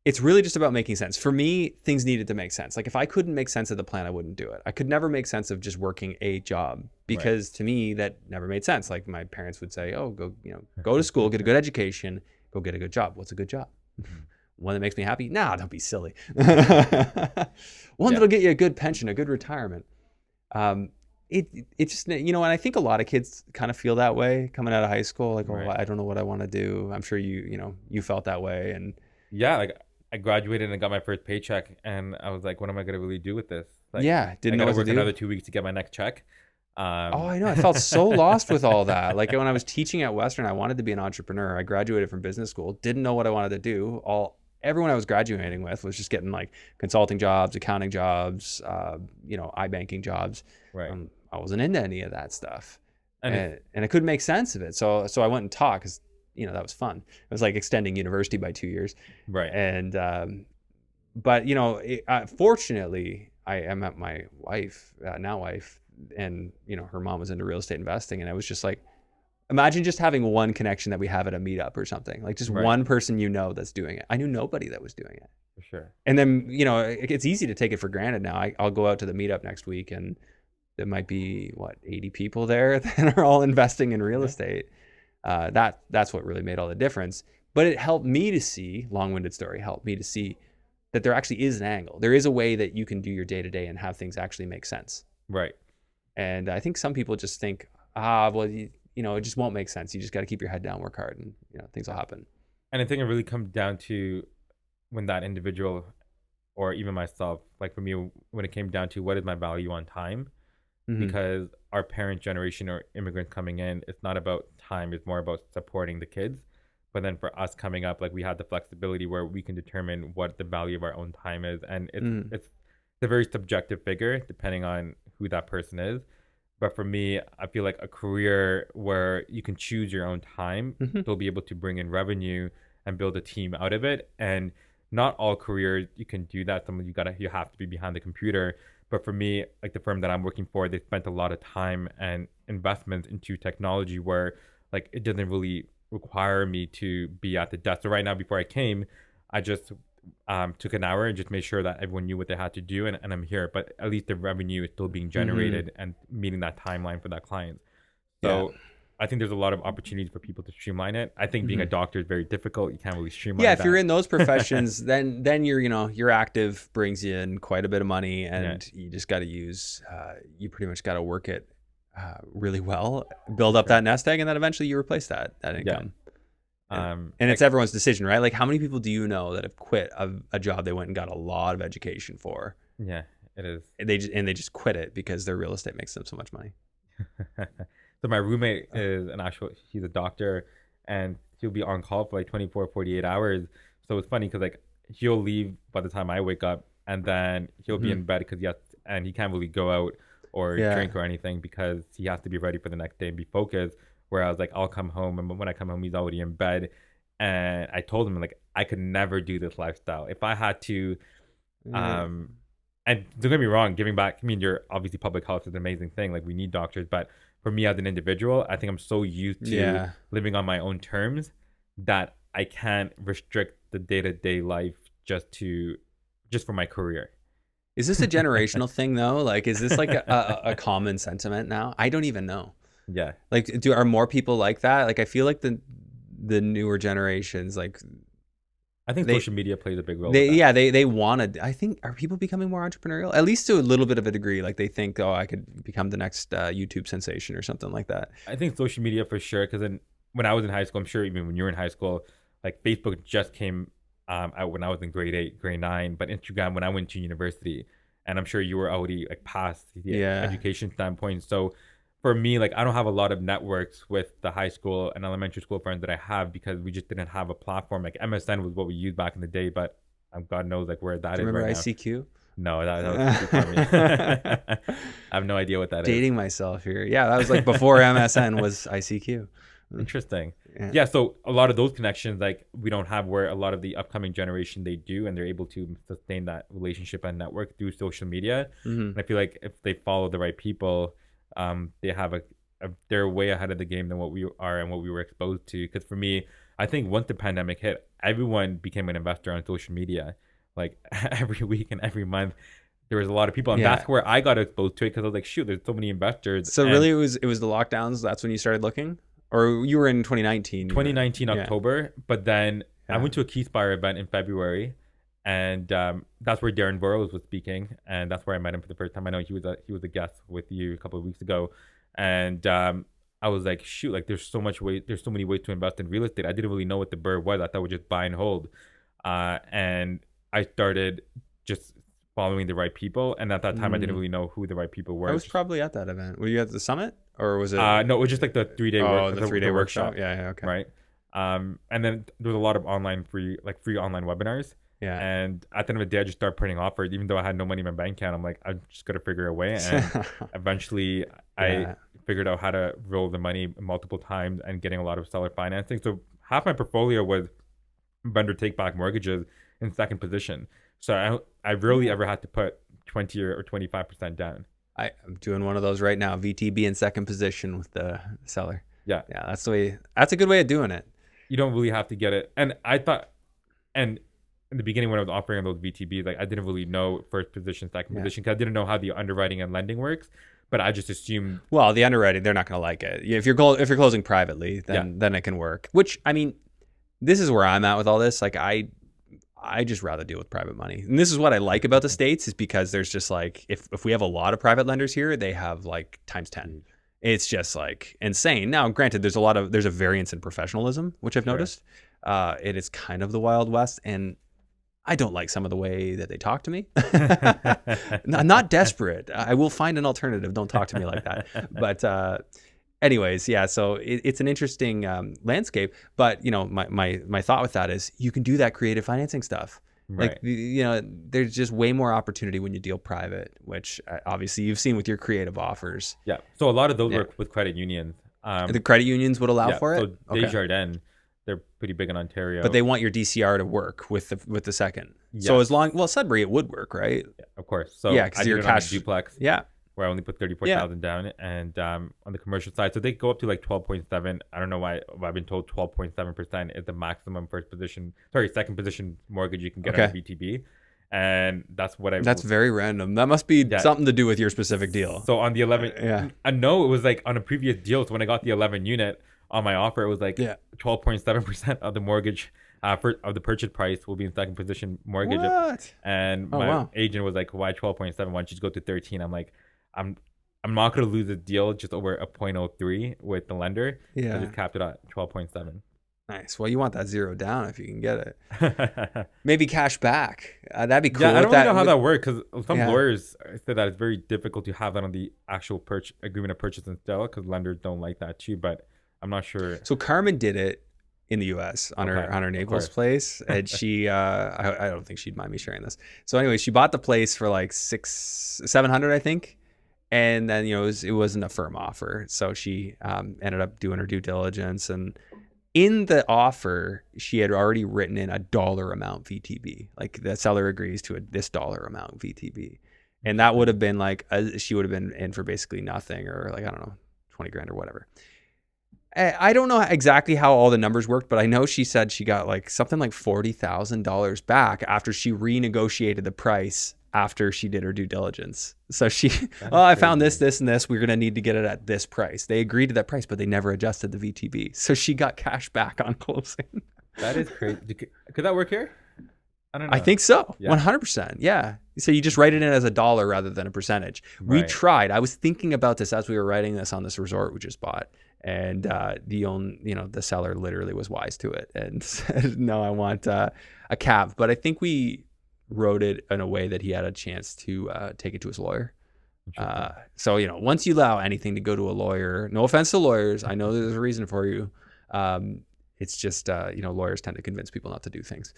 it's really just about making sense. For me, things needed to make sense. Like if I couldn't make sense of the plan, I wouldn't do it. I could never make sense of just working a job because to me, that never made sense. Like my parents would say, oh, go to school, get a good education, go get a good job. What's a good job? One that makes me happy? Nah, don't be silly. One that'll get you a good pension, a good retirement. It just, and I think a lot of kids kind of feel that way coming out of high school. Like, Right. oh, I don't know what I want to do. I'm sure you felt that way. And Yeah, like I graduated and got my first paycheck, and I was like, what am I going to really do with this? Like, yeah, didn't know I got what to to work do. another 2 weeks to get my next check. Oh, I know. I felt so lost with all that. Like when I was teaching at Western, I wanted to be an entrepreneur. I graduated from business school, didn't know what I wanted to do. everyone I was graduating with was just getting like consulting jobs, accounting jobs, iBanking jobs. Right. I wasn't into any of that stuff, And if, and I couldn't make sense of it. So I went and taught because that was fun. It was like extending university by 2 years. right. And but fortunately, I met my wife, now wife, and her mom was into real estate investing, and I was just like, imagine just having one connection that we have at a meetup or something, like just Right. one person that's doing it. I knew nobody that was doing it. For sure. And then it's easy to take it for granted now. I'll go out to the meetup next week, and there might be 80 people there that are all investing in real estate. That's what really made all the difference. But it helped me to see, long-winded story, helped me to see that there actually is an angle. There is a way that you can do your day-to-day and have things actually make sense. Right. And I think some people just think, it just won't make sense. You just got to keep your head down, work hard, and things will happen. And I think it really comes down to when that individual, or even myself, like for me, when it came down to what is my value on time, because our parent generation or immigrants coming in, it's not about time, it's more about supporting the kids. But then for us coming up, like we had the flexibility where we can determine what the value of our own time is. And it's a very subjective figure depending on who that person is. But for me, I feel like a career where you can choose your own time, you'll be able to bring in revenue and build a team out of it. And not all careers you can do that. You have to be behind the computer. But for me, like the firm that I'm working for, they spent a lot of time and investments into technology where like it doesn't really require me to be at the desk. So right now, before I came, I just took an hour and just made sure that everyone knew what they had to do, and I'm here. But at least the revenue is still being generated and meeting that timeline for that client. So I think there's a lot of opportunities for people to streamline it. I think being a doctor is very difficult. You can't really streamline if that. you're in those professions, then your active brings you in quite a bit of money, and you just got to use, you pretty much got to work it really well, build up that nest egg, and then eventually you replace that income. And it's everyone's decision, right? Like, how many people do you know that have quit a job they went and got a lot of education for? Yeah, it is. They just quit it because their real estate makes them so much money. So my roommate is he's a doctor, and he'll be on call for like 24, 48 hours. So it's funny because like he'll leave by the time I wake up, and then he'll be in bed because he can't really go out or drink or anything because he has to be ready for the next day and be focused. Whereas like I'll come home, and when I come home, he's already in bed. And I told him like I could never do this lifestyle if I had to. And don't get me wrong, giving back. I mean, you're obviously public health is an amazing thing. Like we need doctors, but for me as an individual, I think I'm so used to living on my own terms that I can't restrict the day-to-day life just for my career. Is this a generational thing though? Like, is this like a common sentiment now? I don't even know. Yeah. Like, are more people like that? Like, I feel like the newer generations, like, I think social media plays a big role. They wanted. I think, are people becoming more entrepreneurial? At least to a little bit of a degree. Like they think, I could become the next YouTube sensation or something like that. I think social media for sure. Because then when I was in high school, I'm sure even when you were in high school, like Facebook just came out when I was in grade 8, grade 9. But Instagram when I went to university, and I'm sure you were already like past the education standpoint. So for me, like I don't have a lot of networks with the high school and elementary school friends that I have because we just didn't have a platform. Like MSN was what we used back in the day, but God knows like where that is remember right ICQ? Now. No, that was too funny. I have no idea what that is. Dating myself here. Yeah, that was like before MSN was ICQ. Interesting. Yeah, so a lot of those connections, like we don't have where a lot of the upcoming generation they do, and they're able to sustain that relationship and network through social media. And I feel like if they follow the right people, they have they're way ahead of the game than what we are and what we were exposed to. Because for me, I think once the pandemic hit, everyone became an investor on social media. Like every week and every month, there was a lot of people, and that's where I got exposed to it because I was like, shoot, there's so many investors. So really, it was the lockdowns. That's when you started looking, or you were in 2019? 2019 October, but then I went to a Keyspire event in February. And that's where Darren Burrows was speaking, and that's where I met him for the first time. I know he was a guest with you a couple of weeks ago, and I was like, shoot, like there's so many ways to invest in real estate. I didn't really know what the BRRRR was. I thought we just buy and hold, and I started just following the right people. And at that time, I didn't really know who the right people were. I was probably at that event. Were you at the summit, or was it? No, it was just like the 3-day the 3-day workshop. Yeah, okay. Right. And then there was a lot of free online webinars. Yeah. And at the end of the day, I just started putting offers, even though I had no money in my bank account. I'm like, I'm just gonna figure a way. And eventually, I Yeah. figured out how to roll the money multiple times and getting a lot of seller financing. So half my portfolio was vendor take back mortgages in second position. So I rarely ever had to put 20 or 25% down. I'm doing one of those right now. VTB in second position with the seller. Yeah. Yeah, that's the way. That's a good way of doing it. You don't really have to get it. And I thought, and in the beginning when I was offering those VTBs, like I didn't really know first position, second position, because I didn't know how the underwriting and lending works. But I just assumed. Well, the underwriting, they're not going to like it. If you're closing privately, then it can work. Which, I mean, this is where I'm at with all this. Like I just rather deal with private money. And this is what I like about the States, is because there's just like, if we have a lot of private lenders here, they have like times 10. It's just like insane. Now, granted, there's a variance in professionalism, which I've noticed. It is kind of the Wild West, and I don't like some of the way that they talk to me. I'm not desperate. I will find an alternative. Don't talk to me like that. But anyways, yeah, so it's an interesting landscape. But, my thought with that is you can do that creative financing stuff. Right. Like, there's just way more opportunity when you deal private, which obviously you've seen with your creative offers. Yeah. So a lot of those work with credit unions. The credit unions would allow for it? So Desjardins, they're pretty big in Ontario. But they want your DCR to work with the second. Yes. So Sudbury, it would work, right? Yeah, of course. So yeah, because your cash duplex. Yeah. Where I only put 34,000 down, and on the commercial side, so they go up to like 12.7. I don't know why I've been told 12.7% is the maximum second position mortgage you can get on a VTB, and that's very random. That must be something to do with your specific deal. So on the 11, I know it was like on a previous deal. So when I got the 11 unit on my offer, it was like 12.7% of the mortgage. Of the purchase price will be in second position mortgage. What? And my agent was like, why 12.7? Why don't you just go to 13? I'm like, I'm not going to lose a deal just over a 0.03 with the lender. Yeah. I just capped it at 12.7. Nice. Well, you want that zero down if you can get it. Maybe cash back. That'd be cool. Yeah, I don't really know how that works, because some lawyers said that it's very difficult to have that on the actual agreement of purchase and sale, because lenders don't like that too, but I'm not sure. So Carmen did it in the U.S. on her Naples place, and she I don't think she'd mind me sharing this. So anyway, she bought the place for like $700, I think. And then, it wasn't a firm offer. So she ended up doing her due diligence. And in the offer, she had already written in a dollar amount VTB. Like the seller agrees to this dollar amount VTB. And that would have been like, she would have been in for basically nothing, or like, I don't know, 20 grand or whatever. I don't know exactly how all the numbers worked, but I know she said she got like something like $40,000 back after she renegotiated the price after she did her due diligence. So I found this, and this. We're going to need to get it at this price. They agreed to that price, but they never adjusted the VTB. So she got cash back on closing. That is crazy. Could that work here? I don't know. I think so. 100%. Yeah. So you just write it in as a dollar rather than a percentage. Right. We tried. I was thinking about this as we were writing this on this resort we just bought. And the seller literally was wise to it and said, no, I want a cap. But I think we wrote it in a way that he had a chance to take it to his lawyer. So, once you allow anything to go to a lawyer, no offense to lawyers, I know there's a reason for you. It's just, lawyers tend to convince people not to do things.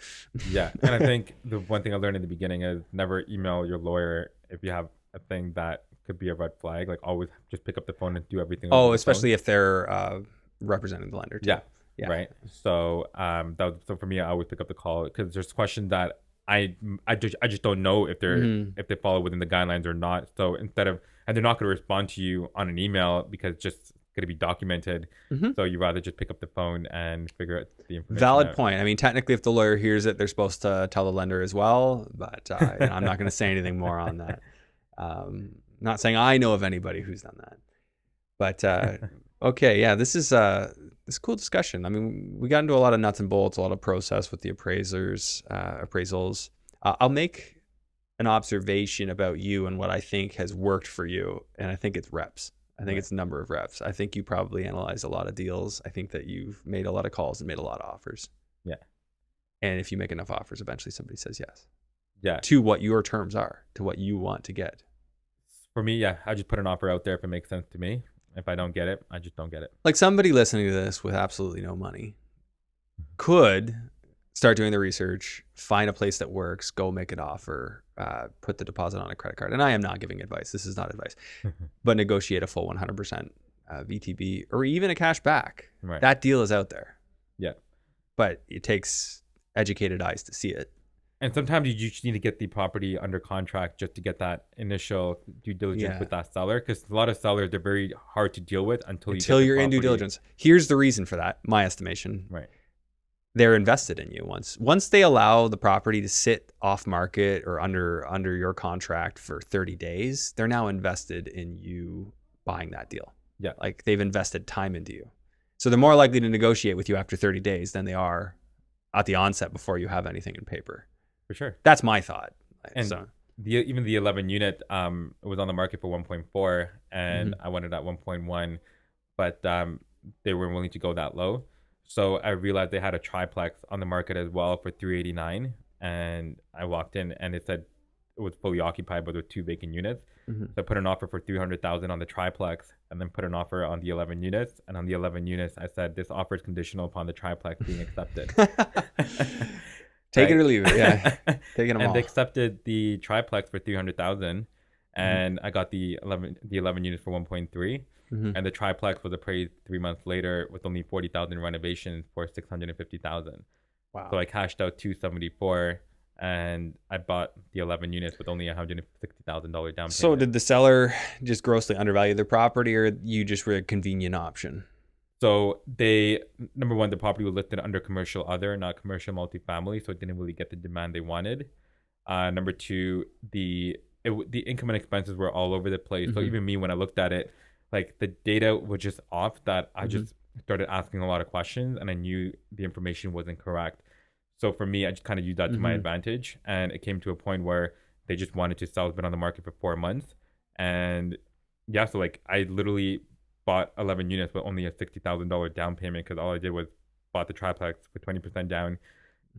Yeah. And I think the one thing I learned in the beginning is never email your lawyer if you have a thing that could be a red flag. Like, always just pick up the phone and do everything. Especially if they're representing the lender too. Yeah. Right. So so for me, I always pick up the call, because there's questions that I just don't know if they follow within the guidelines or not. So and they're not going to respond to you on an email because it's just going to be documented. So you rather just pick up the phone and figure out the information. Valid point. I mean, technically, if the lawyer hears it, they're supposed to tell the lender as well. But I'm not going to say anything more on that. Not saying I know of anybody who's done that. But okay, yeah, this is a cool discussion. I mean, we got into a lot of nuts and bolts, a lot of process with the appraisals. I'll make an observation about you and what I think has worked for you, and I think it's reps. I think it's a number of reps. I think you probably analyze a lot of deals. I think that you've made a lot of calls and made a lot of offers. Yeah. And if you make enough offers, eventually somebody says yes. Yeah. To what your terms are, to what you want to get. For me, yeah, I just put an offer out there if it makes sense to me. If I don't get it, I just don't get it. Like somebody listening to this with absolutely no money, could start doing the research, find a place that works, go make an offer, put the deposit on a credit card. And I am not giving advice. This is not advice, but negotiate a full 100% VTB or even a cash back. Right. That deal is out there. Yeah. But it takes educated eyes to see it. And sometimes you just need to get the property under contract just to get that initial due diligence with that seller. Because a lot of sellers, they're very hard to deal with until you're in due diligence. Here's the reason for that, my estimation. Right. They're invested in you once they allow the property to sit off market or under your contract for 30 days, they're now invested in you buying that deal. Yeah. Like they've invested time into you. So they're more likely to negotiate with you after 30 days than they are at the onset before you have anything in paper. For sure. That's my thought. And so even the 11 unit was on the market for 1.4 and I wanted at 1.1, but they weren't willing to go that low. So I realized they had a triplex on the market as well for 389, and I walked in and it said it was fully occupied, but with 2 vacant units. So I put an offer for 300,000 on the triplex, and then put an offer on the 11 units. And on the 11 units, I said this offer is conditional upon the triplex being accepted. Take it or leave it, yeah. Taking them all. And they accepted the triplex for 300,000, and I got the 11 units for 1.3. And the triplex was appraised 3 months later with only 40,000 renovations for 650,000. Wow. So I cashed out 274, and I bought the 11 units with only $160,000 down payment. So did the seller just grossly undervalue their property, or you just were a convenient option? So they, number one, the property was listed under commercial other, not commercial multifamily, so it didn't really get the demand they wanted. Number two, the income and expenses were all over the place. So even me, when I looked at it, like the data was just off, that I just started asking a lot of questions and I knew the information wasn't correct. So for me, I just kind of used that to my advantage. And it came to a point where they just wanted to sell. It's been on the market for 4 months. And yeah, so like I literally bought 11 units with only a $60,000 down payment, because all I did was bought the triplex with 20% down,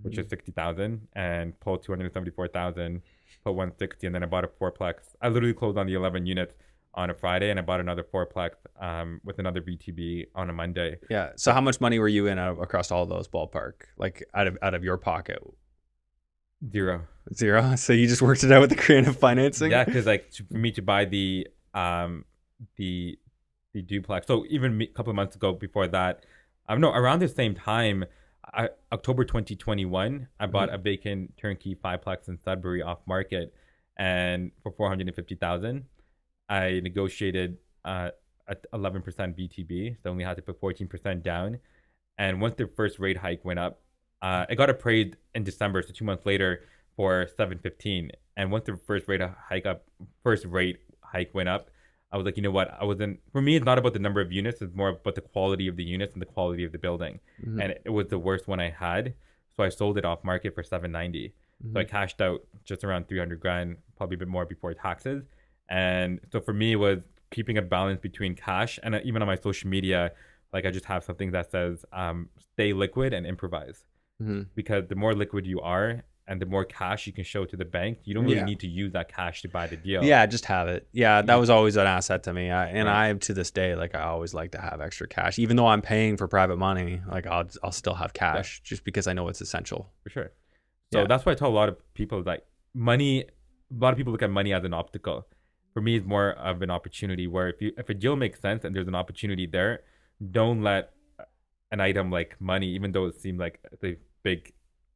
which is 60,000, and pulled 274,000, put 160, and then I bought a fourplex. I literally closed on the 11 units on a Friday, and I bought another fourplex with another VTB on a Monday. Yeah. So how much money were you in across all those ballpark? Like out of your pocket? Zero. So you just worked it out with the creative financing? Yeah, because like for me to buy the duplex. So even a couple of months ago, before that, around the same time, October 2021, I bought a vacant turnkey fiveplex in Sudbury off market, and for 450,000. I negotiated at 11% VTB, so I only had to put 14% down. And once the first rate hike went up, it got appraised in December, so 2 months later, for 715. And once the first rate hike went up, I was like, you know what? For me, it's not about the number of units, it's more about the quality of the units and the quality of the building. And it was the worst one I had, so I sold it off market for 790. So I cashed out just around 300 grand, probably a bit more before taxes. And so for me, it was keeping a balance between cash, and even on my social media, like I just have something that says stay liquid and improvise. Because the more liquid you are and the more cash you can show to the bank, you don't really need to use that cash to buy the deal. Yeah, just have it. Yeah, that was always an asset to me. I to this day, like I always like to have extra cash, even though I'm paying for private money. Like I'll still have cash just because I know it's essential. For sure. So that's why I tell a lot of people, like money. A lot of people look at money as an obstacle. For me, it's more of an opportunity, where if a deal makes sense and there's an opportunity there, don't let an item like money, even though it seems like the big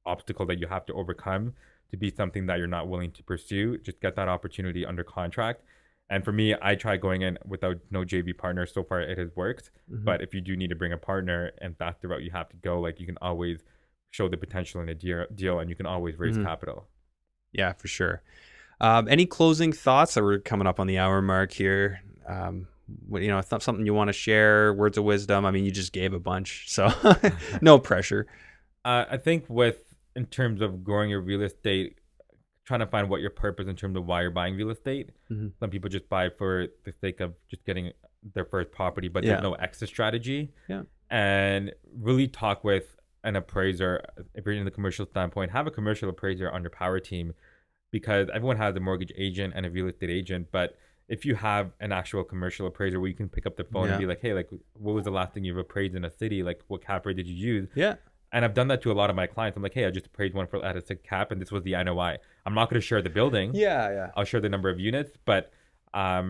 obstacle that you have to overcome, to be something that you're not willing to pursue. Just get that opportunity under contract. And for me, I tried going in without no JV partner. So far, it has worked. But if you do need to bring a partner and that's the route you have to go, like you can always show the potential in a deal, and you can always raise capital. Yeah, for sure. Any closing thoughts? That we're coming up on the hour mark here. Something you want to share, words of wisdom. I mean, you just gave a bunch, so no pressure. I think in terms of growing your real estate, trying to find what your purpose in terms of why you're buying real estate. Some people just buy for the sake of just getting their first property, but there's no exit strategy. Yeah. And really talk with an appraiser. If you're in the commercial standpoint, have a commercial appraiser on your power team, because everyone has a mortgage agent and a real estate agent. But if you have an actual commercial appraiser where you can pick up the phone and be like, hey, like, what was the last thing you've appraised in a city? Like, what cap rate did you use? Yeah. And I've done that to a lot of my clients. I'm like, hey, I just appraised one for at a 6 cap, and this was the NOI. I'm not going to share the building. Yeah, yeah. I'll share the number of units, but I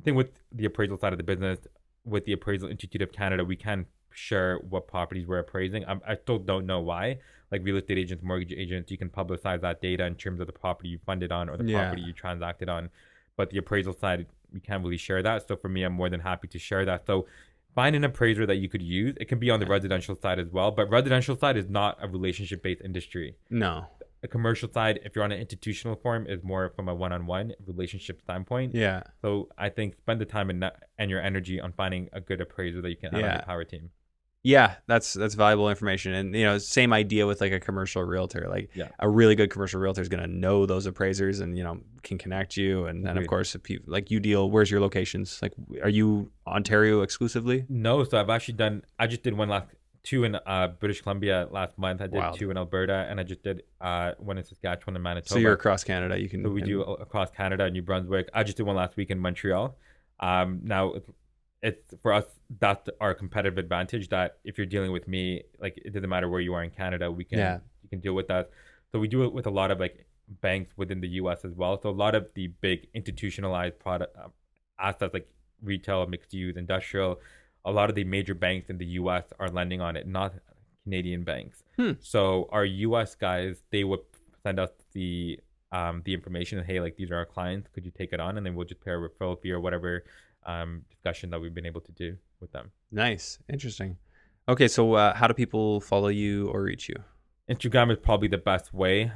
think with the appraisal side of the business, with the Appraisal Institute of Canada, we can share what properties we're appraising. I still don't know why. Like real estate agents, mortgage agents, you can publicize that data in terms of the property you funded on or the Yeah. property you transacted on. But the appraisal side, we can't really share that. So for me, I'm more than happy to share that. So find an appraiser that you could use. It can be on the residential side as well, but residential side is not a relationship-based industry. No. A commercial side, if you're on an institutional form, is more from a one-on-one relationship standpoint. Yeah. So I think spend the time and your energy on finding a good appraiser that you can add on your power team. Yeah, that's valuable information. And same idea with like a commercial realtor. Like a really good commercial realtor is going to know those appraisers and can connect you. And then of course, if you like you deal, where's your locations? Like, are you Ontario exclusively? No, so I just did two in British Columbia last month. I did two in Alberta, and I just did one in Saskatchewan and Manitoba. So you're across Canada. So we do across Canada, New Brunswick. I just did one last week in Montreal. Now it's for us, that's our competitive advantage, that if you're dealing with me, like it doesn't matter where you are in Canada, you can deal with that. So we do it with a lot of like banks within the US as well. So a lot of the big institutionalized product assets like retail, mixed use, industrial, a lot of the major banks in the US are lending on it, not Canadian banks. So our US guys, they would send us the information, hey, like these are our clients, could you take it on? And then we'll just pay a referral fee or whatever discussion that we've been able to do with them. Nice. Interesting. Okay, so how do people follow you or reach you? Instagram is probably the best way.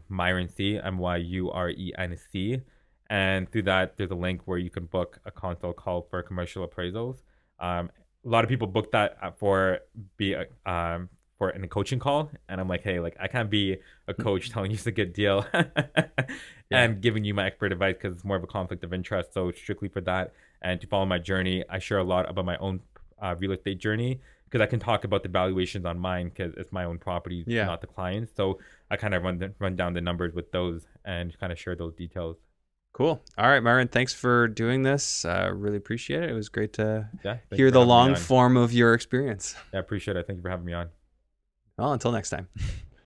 Myron C, MYURENC. And through that, there's a link where you can book a consult call for commercial appraisals. A lot of people book that for a coaching call, and I'm like, hey, like I can't be a coach telling you it's a good deal and giving you my expert advice because it's more of a conflict of interest. So strictly for that and to follow my journey, I share a lot about my own real estate journey because I can talk about the valuations on mine because it's my own property, not the client's. So I kind of run down the numbers with those and kind of share those details. Cool. All right, Myron, thanks for doing this. Really appreciate it. It was great to hear the long form of your experience. Yeah, I appreciate it. Thank you for having me on. Well, until next time.